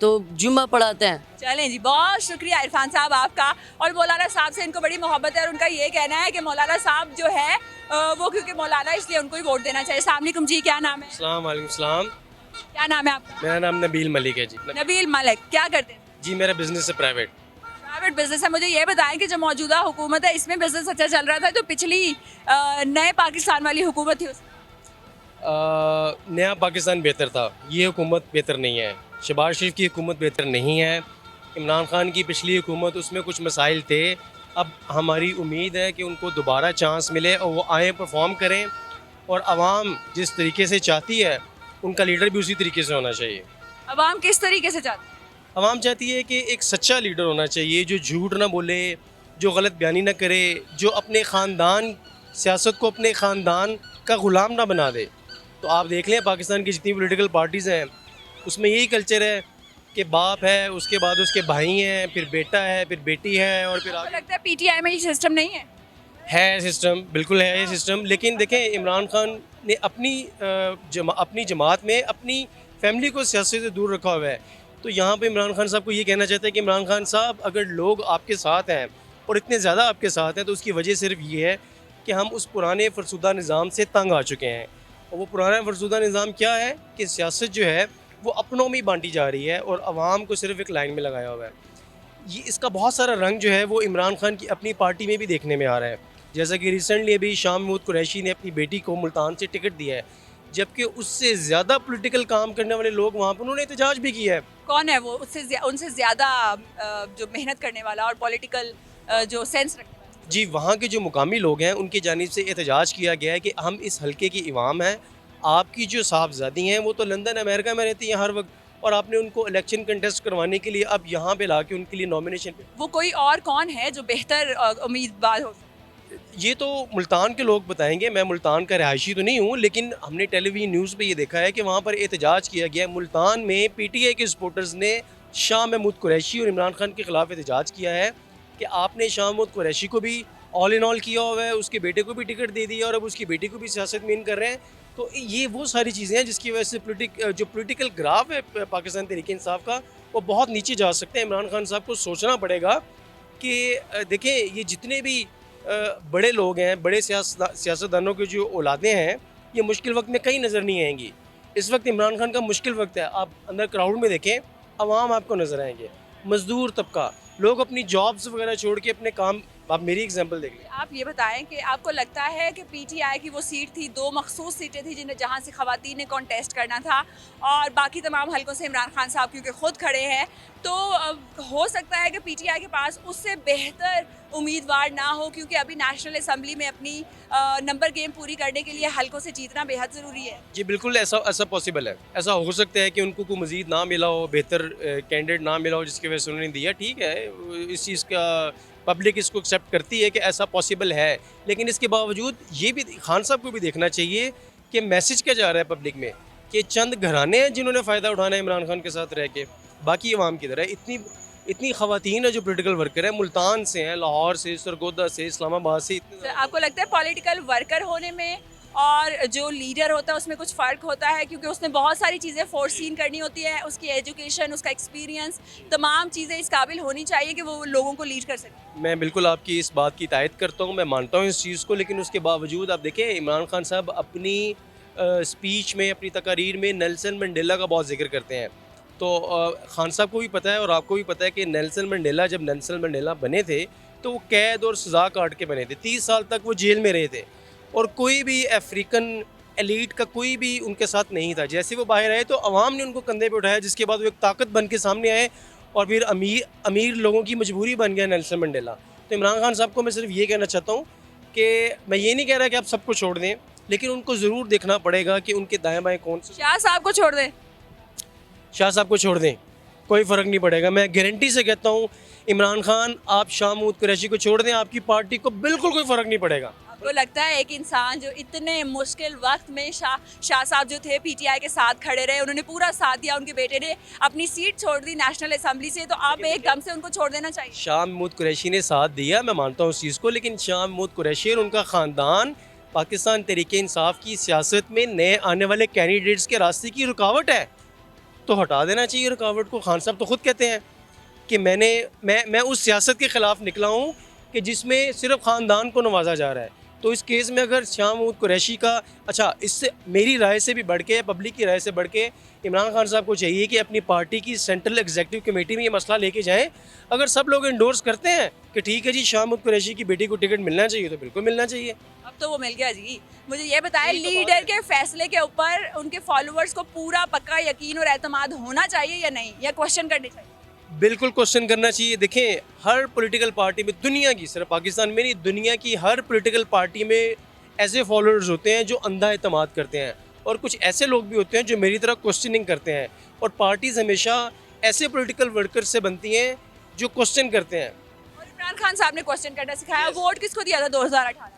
तो जुम्मा पढ़ाते हैं। चलें जी, बहुत शुक्रिया इरफान साहब आपका। और मौलाना साहब से इनको बड़ी मोहब्बत है, और उनका ये कहना है कि मौलाना साहब जो है वो क्योंकि मौलाना इसलिए उनको ही वोट देना चाहिए। अस्सलाम वालेकुम जी, क्या नाम है? अस्सलाम वालेकुम सलाम। क्या नाम है आपका? मेरा नाम नबील मलिक है जी। नबील मलिक, क्या करते हैं? जी मेरा बिजनेस है प्राइवेट बिजनेस है। मुझे ये बताएं कि जो मौजूदा हुकूमत है इसमें बिजनेस अच्छा चल रहा था, जो पिछली नए पाकिस्तान वाली हुकूमत थी नया पाकिस्तान बेहतर था, ये हुकूमत बेहतर नहीं है। शहबाज शरीफ की हुकूमत बेहतर नहीं है। इमरान खान की पिछली हुकूमत उसमें कुछ मसाइल थे। अब हमारी उम्मीद है कि उनको दोबारा चांस मिले और वो आए परफॉर्म करें, और आवाम जिस तरीके से चाहती है उनका लीडर भी उसी तरीके से होना चाहिए। आवाम किस तरीके से चाहती है? आवाम चाहती है कि एक सच्चा लीडर होना चाहिए, जो झूठ ना बोले, जो गलत बयानी ना करे, जो अपने ख़ानदान सियासत को अपने ख़ानदान का ग़ुलाम ना बना दे। तो आप देख लें पाकिस्तान की जितनी पॉलिटिकल पार्टीज़ हैं उसमें यही कल्चर है कि बाप है, उसके बाद उसके भाई हैं, फिर बेटा है, फिर बेटी है, और फिर आपको लगता है PTI में ये सिस्टम नहीं है? है सिस्टम, बिल्कुल है ये सिस्टम। लेकिन देखें इमरान खान ने अपनी जमात में अपनी फैमिली को सियासत से दूर रखा हुआ है। तो यहाँ पे इमरान खान साहब को ये कहना चाहते हैं कि इमरान खान साहब अगर लोग आपके साथ हैं और इतने ज़्यादा आपके साथ हैं, तो उसकी वजह सिर्फ ये है कि हम उस पुराने फरसुदा निज़ाम से तंग आ चुके हैं। और वो पुराना फरसुदा निज़ाम क्या है कि सियासत जो है वो अपनों में ही बांटी जा रही है और आवाम को सिर्फ एक लाइन में लगाया हुआ है। ये इसका बहुत सारा रंग जो है वो इमरान खान की अपनी पार्टी में भी देखने में आ रहा है। जैसा कि रिसेंटली अभी शाह महमूद कुरैशी ने अपनी बेटी को मुल्तान से टिकट दिया है, जबकि उससे ज़्यादा पॉलिटिकल काम करने वाले लोग वहाँ पर उन्होंने एहतजाज भी किया है। कौन है वो उनसे ज़्यादा जो मेहनत करने वाला और पॉलिटिकल जो सेंस रखने वाला? जी, वहाँ के जो मुकामी लोग हैं उनकी जानिब से एहतजाज किया गया है कि हम इस हल्के की इमाम हैं, आपकी जो साहबजादी हैं वो तो लंदन अमेरिका में रहती हैं हर वक्त, और आपने उनको इलेक्शन कंटेस्ट करवाने के लिए अब यहाँ पे ला के उनके लिए नॉमिनेशन पे। वो कोई और कौन है जो बेहतर उम्मीदवार हो? ये तो मुल्तान के लोग बताएंगे, मैं मुल्तान का रहायशी तो नहीं हूँ, लेकिन हमने टेलीविजन न्यूज़ पे ये देखा है कि वहाँ पर एहतजाज किया गया है। मुल्तान में PTI के सपोर्टर्स ने शाह महमूद कुरैशी और इमरान खान के ख़िलाफ़ एहतजाज किया है कि आपने शाह महमूद कुरैशी को भी ऑल इन ऑल किया हुआ है, उसके बेटे को भी टिकट दे दिया और अब उसकी बेटी को भी सियासत में इन कर रहे हैं। तो ये वो सारी चीज़ें हैं जिसकी वजह से जो पोलिटिकल ग्राफ है पाकिस्तान तहरीक इंसाफ का वो बहुत नीचे जा सकते हैं। इमरान खान साहब को सोचना पड़ेगा कि देखें ये जितने भी बड़े लोग हैं, बड़े सियासतदानों की जो औलादें हैं, ये मुश्किल वक्त में कहीं नज़र नहीं आएंगी। इस वक्त इमरान खान का मुश्किल वक्त है। आप अंदर क्राउड में देखें, आवाम आपको नज़र आएंगे, मज़दूर तबका, लोग अपनी जॉब्स वगैरह छोड़ के अपने काम आप मेरी एग्जांपल देख लें। आप ये बताएं कि आपको लगता है कि पीटीआई की वो सीट थी, 2 मखसूस सीटें थी जिन्हें जहां से खवातीन ने कॉन्टेस्ट करना था और बाकी तमाम हलकों से इमरान खान साहब क्योंकि खुद खड़े हैं, तो हो सकता है कि पीटीआई के पास उससे बेहतर उम्मीदवार ना हो, क्योंकि अभी नेशनल असम्बली में अपनी नंबर गेम पूरी करने के लिए हलकों से जीतना बेहद ज़रूरी है। जी बिल्कुल, ऐसा पॉसिबल है। ऐसा हो सकता है कि उनको कोई मज़ीद ना मिला हो, बेहतर कैंडिडेट ना मिला हो जिसकी वजह से उन्होंने दिया। ठीक है, इस चीज़ का पब्लिक इसको एक्सेप्ट करती है कि ऐसा पॉसिबल है, लेकिन इसके बावजूद ये भी खान साहब को भी देखना चाहिए कि मैसेज क्या जा रहा है पब्लिक में, कि चंद घराने हैं जिन्होंने फ़ायदा उठाना है इमरान खान के साथ रह के, बाकी अवाम की तरह इतनी ख़वातीन है जो पोलिटिकल वर्कर है, मुल्तान से हैं, लाहौर से, सरगोदा से, इस्लामाबाद से। आपको लगता है पॉलिटिकल वर्कर होने में और जो लीडर होता है उसमें कुछ फ़र्क होता है, क्योंकि उसने बहुत सारी चीज़ें फोरसीन करनी होती है, उसकी एजुकेशन, उसका एक्सपीरियंस, तमाम चीज़ें इस काबिल होनी चाहिए कि वो लोगों को लीड कर सके। मैं बिल्कुल आपकी इस बात की तायद करता हूँ, मैं मानता हूँ इस चीज़ को, लेकिन उसके बावजूद आप देखें इमरान खान साहब अपनी स्पीच में, अपनी तकारीर में नेल्सन मंडेला का बहुत जिक्र करते हैं। तो खान साहब को भी पता है और आपको भी पता है कि नेल्सन मंडेला जब नेल्सन मंडेला बने थे तो वो कैद और सज़ा काट के बने थे, 30 साल तक वो जेल में रहे थे और कोई भी अफ्रीकन एलीट का कोई भी उनके साथ नहीं था। जैसे वो बाहर आए तो अवाम ने उनको कंधे पे उठाया, जिसके बाद वो एक ताकत बन के सामने आए और फिर अमीर लोगों की मजबूरी बन गया नेल्सन मंडेला। तो इमरान खान साहब को मैं सिर्फ ये कहना चाहता हूँ कि मैं ये नहीं कह रहा कि आप सबको छोड़ दें, लेकिन उनको ज़रूर देखना पड़ेगा कि उनके दाएँ बाएँ कौन से। शाह साहब को छोड़ दें, शाह साहब को छोड़ दें, कोई फ़र्क नहीं पड़ेगा। मैं गारंटी से कहता हूँ इमरान खान, आप शाह महमूद कुरैशी को छोड़ दें, आपकी पार्टी को बिल्कुल कोई फ़र्क नहीं पड़ेगा। आपको लगता है एक इंसान जो इतने मुश्किल वक्त में शाह साहब जो थे पीटीआई के साथ खड़े रहे, उन्होंने पूरा साथ दिया, उनके बेटे ने अपनी सीट छोड़ दी नेशनल असम्बली से, तो आप एकदम से उनको छोड़ देना चाहिए? शाह महमूद कुरैशी ने साथ दिया, मैं मानता हूँ उस चीज़ को, लेकिन शाह महमूद कुरैशी और उनका ख़ानदान पाकिस्तान तहरीक इंसाफ की सियासत में नए आने वाले कैंडिडेट्स के रास्ते की रुकावट है, तो हटा देना चाहिए रुकावट को। खान साहब तो खुद कहते हैं कि मैं उस सियासत के ख़िलाफ़ निकला हूँ कि जिसमें सिर्फ ख़ानदान को नवाजा जा रहा है। तो इस केस में अगर शाह महमूद कुरैशी का, अच्छा, इससे मेरी राय से भी बढ़ के, पब्लिक की राय से बढ़ के इमरान खान साहब को चाहिए कि अपनी पार्टी की सेंट्रल एग्जीक्यूटिव कमेटी में ये मसला लेके जाएं। अगर सब लोग इंडोर्स करते हैं कि ठीक है जी शाह महमूद कुरैशी की बेटी को टिकट मिलना चाहिए, तो बिल्कुल मिलना चाहिए। अब तो वो मिल गया जी। मुझे ये बताएं, लीडर के फैसले के ऊपर उनके फॉलोअर्स को पूरा पक्का यकीन और एतमाद होना चाहिए या नहीं, या क्वेश्चन करने चाहिए? बिल्कुल क्वेश्चन करना चाहिए। देखें, हर पॉलिटिकल पार्टी में, दुनिया की, सिर्फ पाकिस्तान में नहीं, दुनिया की हर पॉलिटिकल पार्टी में ऐसे फॉलोअर्स होते हैं जो अंधा एतमाद करते हैं, और कुछ ऐसे लोग भी होते हैं जो मेरी तरह क्वेश्चनिंग करते हैं, और पार्टीज़ हमेशा ऐसे पॉलिटिकल वर्कर्स से बनती हैं जो क्वेश्चन करते हैं। और इमरान खान साहब ने क्वेश्चन करना सिखाया। वोट किसको दिया था 2018?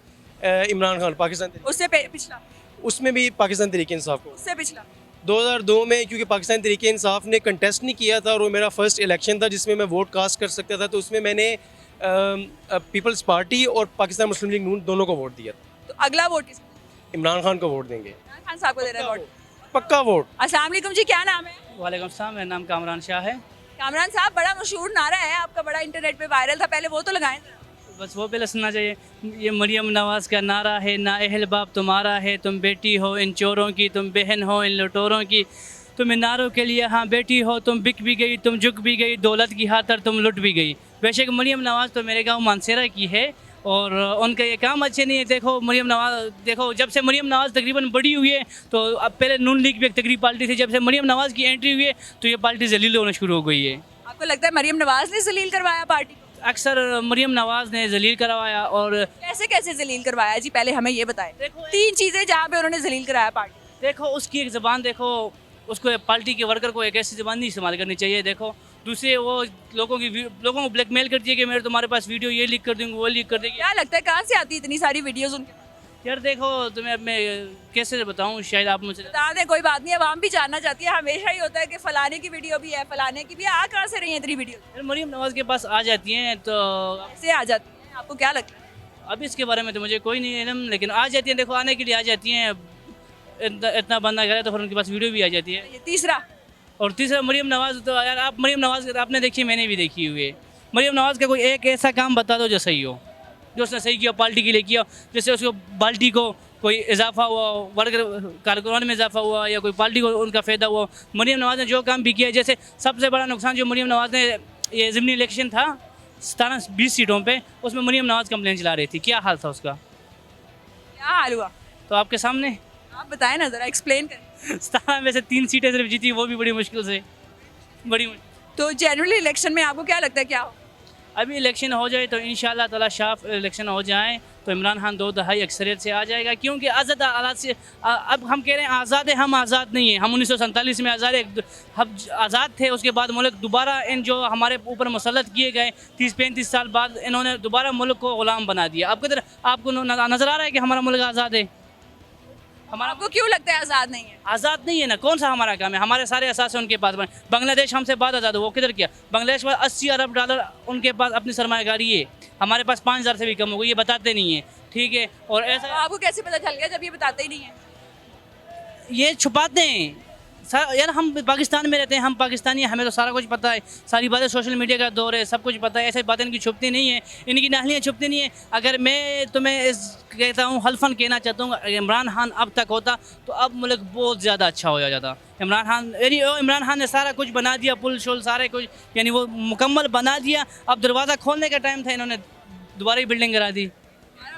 इमरान खान, पाकिस्तान, उससे पिछला, उसमें भी पाकिस्तान तहरीक इंसाफ को, उससे पिछला 2002 में, क्योंकि पाकिस्तान तहरीक इंसाफ ने कंटेस्ट नहीं किया था और वो मेरा फर्स्ट इलेक्शन था जिसमें मैं वोट कास्ट कर सकता था, तो उसमें मैंने पीपल्स पार्टी और पाकिस्तान मुस्लिम लीग नून दोनों को वोट दिया। तो अगला वोट किसको? इमरान खान को वोट देंगे। इमरान खान साहब को दे रहे हैं वोट, पक्का वोट। अस्सलाम वालेकुम जी, क्या नाम है? वालेकुम सलाम, मेरा नाम कामरान शाह है। कामरान साहब, बड़ा मशहूर नारा है आपका, बड़ा इंटरनेट पे वायरल था, पहले वो तो लगाएं। बस वो पहले सुनना चाहिए। ये मरियम नवाज़ का नारा है, ना अहल बाप तुम्हारा है, तुम बेटी हो इन चोरों की, तुम बहन हो इन लुटोरों की, तुम इन नारों के लिए हाँ बेटी हो, तुम बिक भी गई, तुम झुक भी गई, दौलत की खातर तुम लुट भी गई। बेशक मरियम नवाज़ तो मेरे गांव मानसेरा की है और उनका ये काम अच्छे नहीं है। देखो मरियम नवाज़, देखो जब से मरियम नवाज़ तकरीबन बड़ी हुई है, तो अब पहले नून लीग भी एक तकरीब पार्टी थी, जब से मरियम नवाज़ की एंट्री हुई है तो ये पार्टी जलील होना शुरू हो गई है। आपको लगता है मरियम नवाज़ ने जलील करवाया पार्टी को? अक्सर मरियम नवाज़ ने जलील करवाया। और कैसे कैसे जलील करवाया जी, पहले हमें ये बताएं। तीन चीज़ें जहाँ पे उन्होंने जलील कराया पार्टी। देखो उसकी एक ज़बान, देखो उसको पार्टी के वर्कर को एक ऐसी ज़बान नहीं इस्तेमाल करनी चाहिए। देखो दूसरे वो लोगों को ब्लैकमेल करती है कि मेरे तुम्हारे पास वीडियो ये लीक कर दूँगी, वो लीक कर देगी। क्या लगता है कहाँ से आती है इतनी सारी वीडियोज़ उनके पास? यार देखो तुम्हें अब मैं कैसे बताऊँ, शायद आप मुझे बता दें, कोई बात नहीं, आवाम भी जानना चाहती है। हमेशा ही होता है कि फलाने की वीडियो भी है, फलाने की भी है, आ कहाँ से रही है इतनी वीडियो? यार मरियम नवाज़ के पास आ जाती हैं तो कैसे आ जाती हैं, आपको क्या लगता है? अब इसके बारे में तो मुझे कोई नहीं इल्म, लेकिन आ जाती हैं। देखो आने के लिए आ जाती हैं, इतना बंदा करे तो फिर उनके पास वीडियो भी आ जाती है। ये तीसरा मरियम नवाज़, तो यार आप मरियम नवाज़ आपने देखी, मैंने भी देखी हुई है। मरियम नवाज़ का कोई एक ऐसा काम बता दो जो सही हो, जो उसने सही किया, पार्टी के लिए किया। जैसे उसको पार्टी को कोई इजाफा हुआ, वर्कर कारकुनान में इजाफा हुआ, या कोई पार्टी को उनका फ़ायदा हुआ। मरियम नवाज़ ने जो काम भी किया, जैसे सबसे बड़ा नुकसान जो मरियम नवाज़ ने, ये ज़िमनी इलेक्शन था 17-20 सीटों पे, उसमें मरियम नवाज़ कंप्लेन चला रही थी। क्या हाल था उसका? क्या हाल हुआ? तो आपके सामने आप बताएं ना, ज़रा एक्सप्लेन करें। 17 में से 3 सीटें सिर्फ जीती, वो भी बड़ी मुश्किल से, बड़ी तो जनरली इलेक्शन में आपको क्या लगता है क्या हो? अभी इलेक्शन हो जाए तो इंशाल्लाह ताला साफ इलेक्शन हो जाए तो इमरान खान 2/2 अक्सरियत से आ जाएगा, क्योंकि आज़ाद आज़ाद से अब हम कह रहे हैं आज़ाद है, हम आज़ाद नहीं है। हम 1947 में आज़ाद हम आज़ाद थे, उसके बाद मुल्क दोबारा इन जो हमारे ऊपर मुसल्लत किए गए 30-35 साल बाद इन्होंने दोबारा मुल्क को ग़ुलाम बना दिया। अब किधर आपको नज़र आ रहा है कि हमारा मुल्क आज़ाद है? हमारा आपको क्यों लगता है आज़ाद नहीं है? आज़ाद नहीं है ना, कौन सा हमारा काम है? हमारे सारे असास उनके पास बने। बांग्लादेश हमसे बाद आज़ाद हो, वो किधर किया? बांग्लादेश में 80 अरब डॉलर उनके पास अपनी सरमायाकारी है, हमारे पास 5000 से भी कम हो गई, ये बताते नहीं है, ठीक है। और ऐसा आपको कैसे पता चल गया जब ये बताते ही नहीं है? ये छुपाते हैं यार, हम पाकिस्तान में रहते हैं, हम पाकिस्तानी हैं, हमें तो सारा कुछ पता है, सारी बातें सोशल मीडिया का दौर है, सब कुछ पता है। ऐसी बातें इनकी छुपती नहीं है, इनकी नाहलियाँ छुपती नहीं है। अगर मैं तुम्हें कहता हूँ, हल्फन कहना चाहता हूँ, अगर इमरान खान अब तक होता तो अब मुल्क बहुत ज़्यादा अच्छा हो जाता। इमरान खान ने सारा कुछ बना दिया, पुल शुल सारे कुछ, यानी वो मुकम्मल बना दिया। अब दरवाज़ा खोलने का टाइम था, इन्होंने दोबारा ही बिल्डिंग गिरा दी।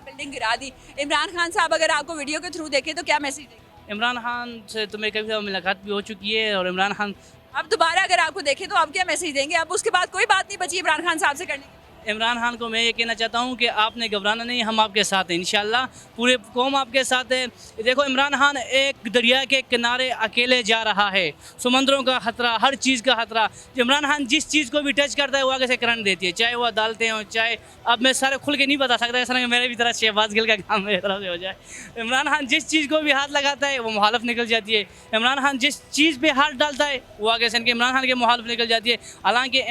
बिल्डिंग गिरा दी। इमरान खान साहब अगर आपको वीडियो के थ्रू देखें तो क्या मैसेज देंगे? इमरान खान से तो मेरी कभी मुलाकात भी हो चुकी है, और इमरान खान अब दोबारा अगर आपको देखें तो आप क्या मैसेज देंगे? अब उसके बाद कोई बात नहीं बची इमरान खान साहब से करने की? इमरान खान को मैं ये कहना चाहता हूँ कि आपने घबराना नहीं, हम आपके साथ हैं इंशाल्लाह, पूरे कौम आपके साथ है। देखो, इमरान खान एक दरिया के किनारे अकेले जा रहा है, समंदरों का ख़तरा, हर चीज़ का ख़तरा। इमरान खान जिस चीज़ को भी टच करता है वो आगे से करंट देती है, चाहे वो अदालतें हों, चाहे, अब मैं सारे खुल के नहीं बता सकता, ऐसा मेरे भी तरह शहबाज गिल का काम मेरी तरफ से हो जाए। इमरान खान जिस चीज़ को भी हाथ लगाता है वो मुखालफ निकल जाती है, इमरान खान जिस चीज़ पर हाथ डालता है वो आगे से इमरान खान के मुखालफ निकल जाती है। हालाँकि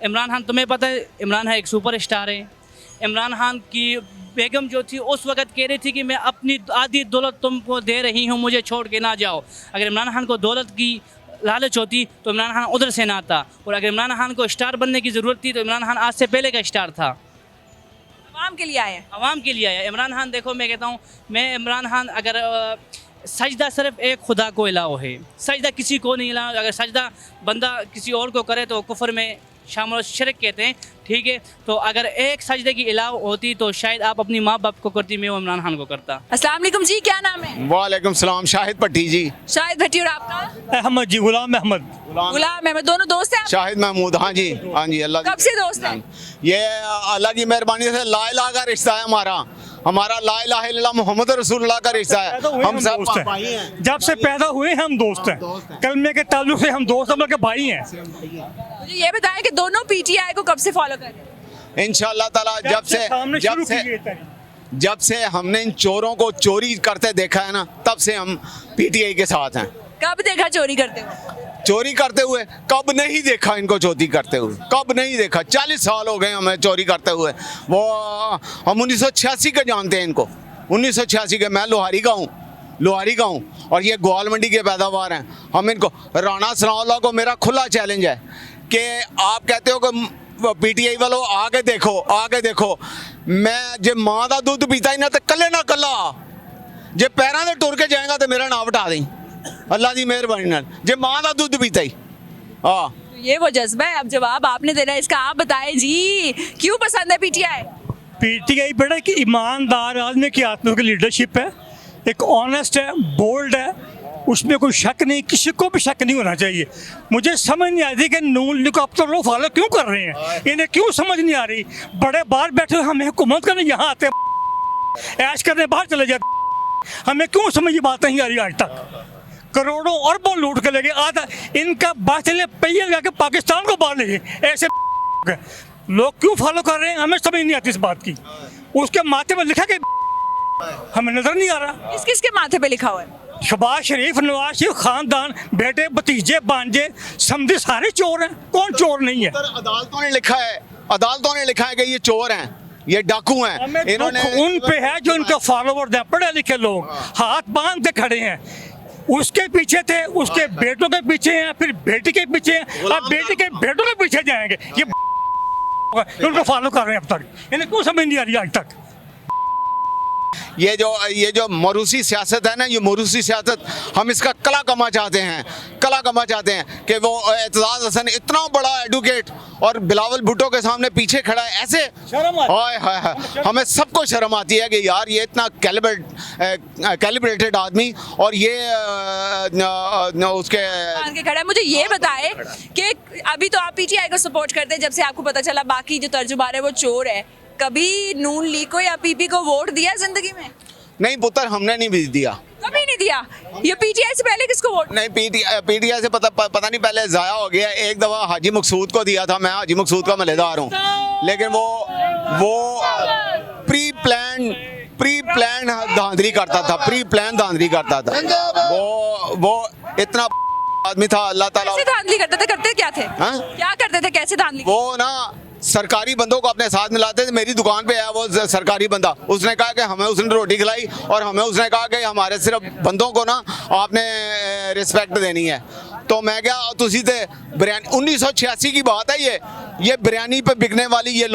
इमरान खान तुम्हें पता है, इमरान है एक सुपर स्टार है। इमरान खान की बेगम जो थी उस वक़्त कह रही थी कि मैं अपनी आधी दौलत तुमको दे रही हूँ, मुझे छोड़ के ना जाओ। अगर इमरान खान को दौलत की लालच होती तो इमरान खान उधर से ना आता, और अगर इमरान खान को स्टार बनने की ज़रूरत थी तो इमरान खान आज से पहले का स्टार था। आवाम के लिए आया, आवाम के लिए आया इमरान खान। देखो, मैं कहता हूँ, मैं इमरान खान अगर सजदा सिर्फ एक खुदा को इलाओ है, सजदा किसी को नहीं इलाओ। अगर सजदा बंदा किसी और को करे तो कुफर में शामिल शिरक कहते हैं, ठीक है। तो अगर एक सजदे की इलाव होती तो शायद आप अपनी माँ बाप को करती, मैं वो इमरान खान को करता। अस्सलाम वालेकुम जी, क्या नाम है? वालेकुम सलाम, शाहिद भट्टी जी। शाहिद भट्टी। और आपका? अहमद जी, गुलाम अहमद। गुलाम अहमद, दोनों दोस्त हैं? शाहिद महमूद, हाँ जी, हाँ जी। अल्लाह कब से दोस्त हैं? ये अल्लाह की मेहरबानी से ला इलाहा का रिश्ता है हमारा ला इलाहा इल्लल्लाह मोहम्मद रसूलुल्लाह का रिश्ता है। हम सब भाई हैं, जब से पैदा हुए हम दोस्त हैं, कलमे के ताल्लुक से हम दोस्त, हम लोग के भाई हैं। मुझे ये बताएं कि दोनों पीटीआई को कब से फॉलो कर रहे हैं? इंशाअल्लाह ताला जब से हमने इन चोरों को चोरी करते देखा है ना, तब से हम पीटीआई के साथ हैं। कब देखा चोरी करते हुए? चोरी करते हुए कब नहीं देखा इनको, चोरी करते हुए कब नहीं देखा। 40 साल हो गए हमें चोरी करते हुए। वो हम 1986 के जानते हैं इनको, 1986 के। मैं लोहारी का हूँ और ये ग्वाल मंडी के पैदावार हैं। हम इनको, राणा सनाउल्लाह को मेरा खुला चैलेंज है कि आप कहते हो कि पीटीआई वालों आगे देखो, मैं जे माँ का दूध पीता ही ना तो कले ना कला, जे पैरों से टुर के जाएगा तो मेरा नाम हटा दें, अल्लाह की मेहरबानी नाल, जे माँ का दूध पीता ही। हाँ, ये वो जज्बा है। अब जवाब आपने देना है इसका, आप बताएं जी, क्यों पसंद है पीटीआई? पीटीआई बड़ा कि ईमानदार आदमी की आत्मा की लीडरशिप है, एक ऑनेस्ट है, बोल्ड है, उसमें कोई शक नहीं, किसी को भी शक नहीं होना चाहिए। मुझे समझ नहीं आती कि नून लीग को अब तो लोग फॉलो क्यों कर रहे हैं, इन्हें क्यों समझ नहीं आ रही। बड़े बाहर बैठे हुए हमें हुकूमत करने यहाँ आते हैं, ऐश करने बाहर चले जाते, हमें क्यों समझ ये बात नहीं आ रही। आज तक करोड़ों अरबों लूट के ले गए, आधा इनका बात चले पहिए लगा के पाकिस्तान को बाहर ले गए। ऐसे लोग क्यों फॉलो कर रहे हैं, हमें समझ नहीं आती इस बात की। उसके माथे पर लिखा कि हमें नजर नहीं आ रहा। किस किस के माथे पे लिखा हुआ है? शहबाज शरीफ, नवाज शरीफ, खानदान, बेटे, भतीजे, भांजे, समझे सारे चोर हैं, कौन चोर नहीं है। अदालतों ने लिखा है कि ये चोर हैं, ये डाकू हैं। इन्होंने उन पे है जो इनके फॉलोवर हैं, पढ़े लिखे लोग, हाथ बांध के खड़े हैं। उसके पीछे थे, उसके बेटों के पीछे हैं, फिर बेटी के पीछे हैं, अब बेटी के बेटों के पीछे जाएंगे। ये उनको फॉलो कर रहे हैं अब तक, इन्हें क्यों समझ नहीं आ रही आज तक। ये जो मरूसी सियासत है ना, ये मरूसी सियासत हम इसका कला कमा चाहते हैं कि वो एतजाज़ हसन इतना बड़ा एडवोकेट और बिलावल भुट्टो के सामने पीछे खड़ा है, ऐसे हाय हाय हमें सबको शर्म आती है कि यार ये इतना कैलिब्रेटेड आदमी और ये उसके के खड़ा है। मुझे ये बताए कि अभी तो आप पीटीआई को सपोर्ट करते हैं, जब से आपको पता चला बाकी जो तर्जुमान है वो चोर है, कभी नून लीग को या पीपी को वोट दिया जिंदगी में? नहीं पुत्र, हमने नहीं भी दिया, कभी नहीं दिया। ये पीटीआई से पहले किसको वोट? नहीं, पीटीआई से पता नहीं, पहले जाया हो गया। एक दफ़ा हाजी मकसूद को दिया था, मैं हाजी मकसूद का मलेदार हूँ, लेकिन वो प्री प्लान धांधली करता था, वो इतना आदमी था। अल्लाह ताला कैसे धांधली करते थे? करते क्या थे? क्या करते थे? कैसे धांधली? वो ना सरकारी बंदों को अपने साथ मिलाते थे। मेरी दुकान पे आया वो सरकारी बंदा, उसने कहा कि हमें उसने रोटी खिलाई और हमें उसने कहा कि हमारे सिर्फ बंदों को ना आपने रिस्पेक्ट देनी है। तो मैं क्या तुसी थे बिरयानी 1986 की बात है, ये बिरयानी पे बिकने वाली ये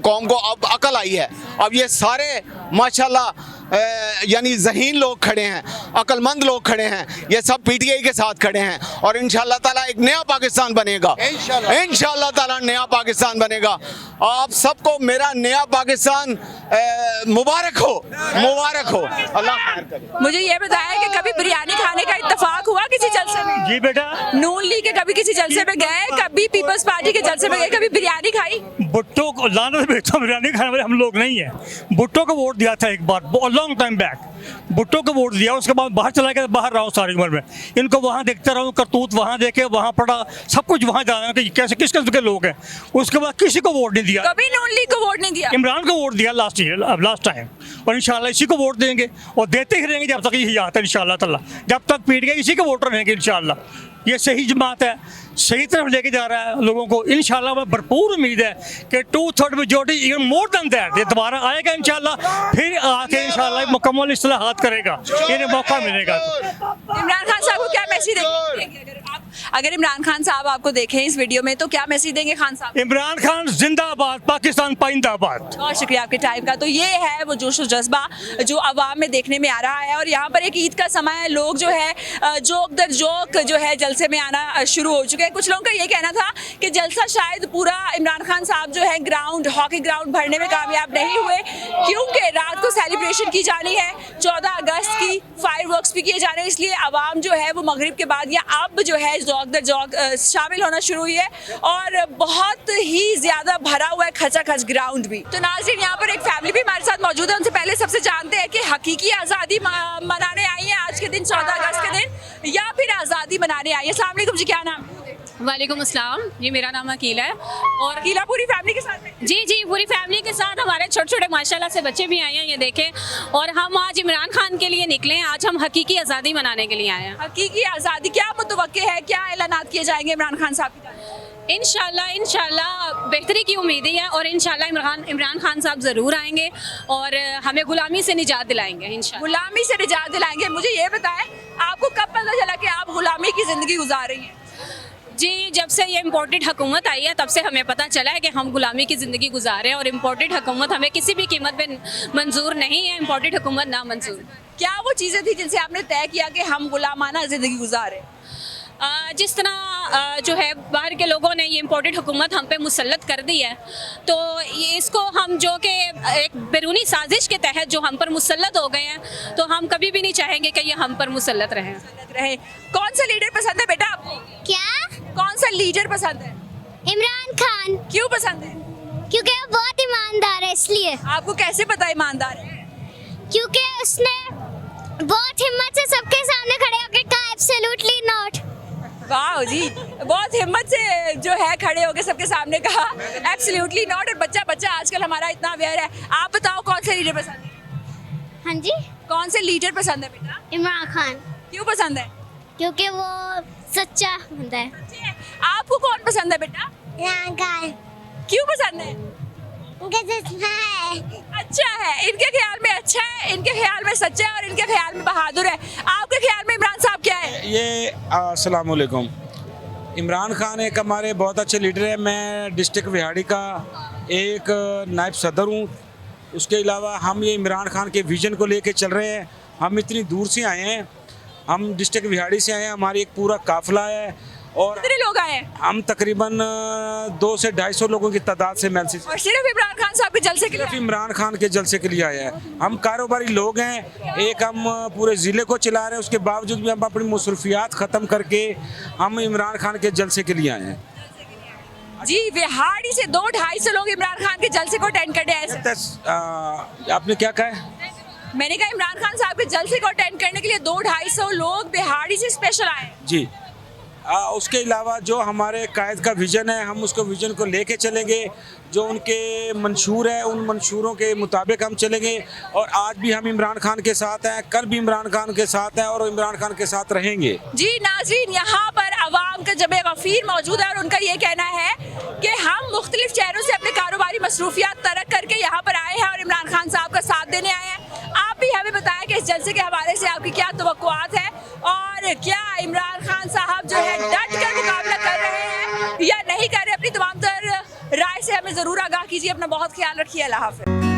कौम को अब अकल आई है। अब ये सारे माशाल्लाह यानी ज़हीन लोग खड़े हैं, अक्लमंद लोग खड़े हैं, ये सब पीटीआई के साथ खड़े हैं और इंशाल्लाह ताला एक नया पाकिस्तान बनेगा, इंशाल्लाह ताला नया पाकिस्तान बनेगा। आप सबको मेरा नया पाकिस्तान मुबारक हो, अल्लाह खैर करे। मुझे ये बताया कि कभी बिरयानी खाने का इत्तेफाक हुआ किसी जलसे में? जी बेटा, नून लीग के कभी किसी जलसे में गए, कभी पीपल्स पार्टी के जलसे में गए, कभी बिरयानी खाई? भुट्टो को लानत भेजता हूं, बिरयानी खाने वाले हम लोग नहीं है। भुट्टो को वोट दिया था एक बार, लॉन्ग टाइम बैक भुट्टो को वोट दिया, उसके बाद बाहर चला गया, बाहर रहा हूँ सारी उम्र में। इनको वहाँ देखता रहा हूँ, करतूत वहाँ देखे, वहाँ पढ़ा, सब कुछ वहाँ जाना कि कैसे किस किस्म के लोग हैं। उसके बाद किसी को वोट नहीं दिया, कभी नून लीग को वोट नहीं दिया। इमरान को वोट दिया लास्ट टाइम, और इंशाल्लाह इसी को वोट देंगे और देते ही रहेंगे जब तक यही आता है इंशाल्लाह ताला। जब तक पीटीआई इसी के वोटर रहेंगे इंशाल्लाह। ये सही जमात है, सही तरफ लेके जा रहा है लोगों को इंशाल्लाह। मैं भरपूर उम्मीद है कि 2/3 majority, even more than that, ये दोबारा आएगा इंशाल्लाह, फिर आके इंशाल्लाह मुकम्मल इस्लाहात करेगा, इन्हें मौका मिलेगा। इमरान खान साहब को क्या मैसेज देंगे? अगर इमरान खान साहब आपको देखें इस वीडियो में तो क्या मैसेज देंगे खान साहब? इमरान खान जिंदाबाद, पाकिस्तान पाइंदाबाद। बहुत शुक्रिया आपके टाइम का। तो ये है वो जोश और जज्बा जो अवाम में देखने में आ रहा है, और यहाँ पर एक ईद का समय है, लोग जो है जोक दर जोक जो है जलसे में आना शुरू हो चुके हैं। कुछ लोगों का ये कहना था कि जलसा शायद पूरा इमरान खान साहब जो है हॉकी ग्राउंड भरने में कामयाब नहीं हुए, क्योंकि रात को सेलिब्रेशन की जानी है 14 अगस्त की, फायरवर्क्स भी किए जाने, इसलिए अवाम जो है वो मगरिब के बाद या अब जो है जोक दर जोक शामिल होना शुरू हुई है, और बहुत ही ज्यादा भरा हुआ है खचाखच ग्राउंड भी। तो नाज़रीन, यहाँ पर एक फैमिली भी हमारे साथ मौजूद है, उनसे पहले सबसे जानते हैं कि हकीकी आज़ादी मनाने आई है आज के दिन 14 अगस्त के दिन, या फिर आज़ादी मनाने आई है? अस्सलाम वालेकुम जी, क्या नाम? वालेकुम अस्सलाम जी, मेरा नाम अकीला है। और अकीला पूरी फैमिली के साथ में? जी पूरी फैमिली के साथ, हमारे छोटे छोटे माशाल्लाह से बच्चे भी आए हैं, ये देखें। और हम आज इमरान खान के लिए निकले हैं, आज हम हकीकी आज़ादी मनाने के लिए आए हैं। हकीकी आज़ादी क्या मुतवक्के है, क्या ऐलानात किए जाएंगे इमरान खान साहब की? इंशाल्लाह बेहतरी की उम्मीद है, और इंशाल्लाह इमरान खान साहब ज़रूर आएंगे और हमें गुलामी से निजात दिलाएंगे इंशाल्लाह। गुलामी से निजात दिलाएंगे। मुझे ये बताएं, आपको कब पता चला कि आप गुलामी की ज़िंदगी गुजार रही हैं? जी, जब से ये इम्पोर्टेड हुकूमत आई है तब से हमें पता चला है कि हम गुलामी की ज़िंदगी गुजार रहे हैं, और इम्पोर्टेड हुकूमत हमें किसी भी कीमत पे मंजूर नहीं है, इम्पोर्टेड हुकूमत ना मंजूर। क्या वो चीज़ें थी जिनसे आपने तय किया कि हम गुलामाना ज़िंदगी गुजारें? जिस तरह जो है बाहर के लोगों ने ये इम्पोर्टेड हुकूमत हम पे मुसल्लत कर दी है, तो ये इसको हम जो कि एक बैरूनी साजिश के तहत जो हम पर मुसल्लत हो गए हैं, तो हम कभी भी नहीं चाहेंगे कि ये हम पर मुसल्लत रहे। कौन सा लीडर पसंद है बेटा आपको? क्या? कौन सा लीडर पसंद है? इमरान खान। क्यों पसंद है? क्योंकि वो बहुत ईमानदार है, इसलिए। आपको कैसे पता ईमानदार है? क्योंकि उसने बहुत हिम्मत से सबके सामने खड़े होकर कहा एब्सोल्युटली नॉट। वाह जी, बहुत हिम्मत से जो है खड़े होकर सबके सामने कहा एब्सोल्युटली नॉट। और बच्चा आजकल हमारा इतना अवेयर है। आप बताओ कौन से लीडर पसंद है? हाँ जी, कौन से लीडर पसंद है बेटा? इमरान खान। क्यों पसंद है? क्योंकि वो सच्चा बंदा है। आपको कौन पसंद है बेटा? इमरान खान। क्यों पसंद है? अच्छा है, इनके ख्याल में अच्छा है, इनके ख्याल में सच्चा है, और इनके ख्याल में बहादुर है। आपके ख्याल में इमरान साहब क्या है? ये अस्सलाम वालेकुम, इमरान खान एक हमारे बहुत अच्छे लीडर है। मैं डिस्ट्रिक्ट विहाड़ी का एक नायब सदर हूँ, उसके अलावा हम ये इमरान खान के विजन को लेके चल रहे हैं। हम इतनी दूर से आए हैं, हम डिस्ट्रिक्ट विहाड़ी से आए हैं, हमारी एक पूरा काफिला है और कितने लोग आए हैं? हम तकरीबन 200 से 250 लोगों की तादाद से महसूस। और सिर्फ इमरान खान साहब के जलसे के लिए? सिर्फ इमरान खान के जलसे के लिए आए हैं। हम कारोबारी लोग हैं, एक हम पूरे ज़िले को चला रहे हैं, उसके बावजूद भी हम अपनी मसरूफियात ख़त्म करके हम इमरान खान के जलसे के लिए आए हैं। जी, विहाड़ी से 200-250 लोग इमरान खान के जलसे को अटेंड करने आए। आपने क्या कहा है? मैंने कहा इमरान खान साहब के जलसे को अटेंड करने के लिए 200-250 लोग बिहाड़ी से स्पेशल आए। जी, उसके अलावा जो हमारे कायद का विज़न है, हम उसको विज़न को लेके चलेंगे। जो उनके मंशूर है, उन मंशूरों के मुताबिक हम चलेंगे। और आज भी हम इमरान खान के साथ हैं, कल भी इमरान खान के साथ हैं और इमरान खान के साथ रहेंगे। जी नाज़रीन, यहाँ पर अवाम का जब गफीर मौजूद है और उनका ये कहना है कि हम मुख्तलिफ शहरों से अपने कारोबारी मसरूफियात तरक करके यहाँ पर आए हैं और इमरान खान साहब का साथ देने आए हैं। आप भी हमें बताएं कि इस जलसे के हवाले से आपकी क्या तवक्कुआत है और क्या इमरान खान साहब जो है डट कर मुकाबला कर रहे हैं या नहीं कर रहे। अपनी तमाम तर राय से हमें ज़रूर आगाह कीजिए। अपना बहुत ख्याल रखिए। अल्लाह हाफ़िज़।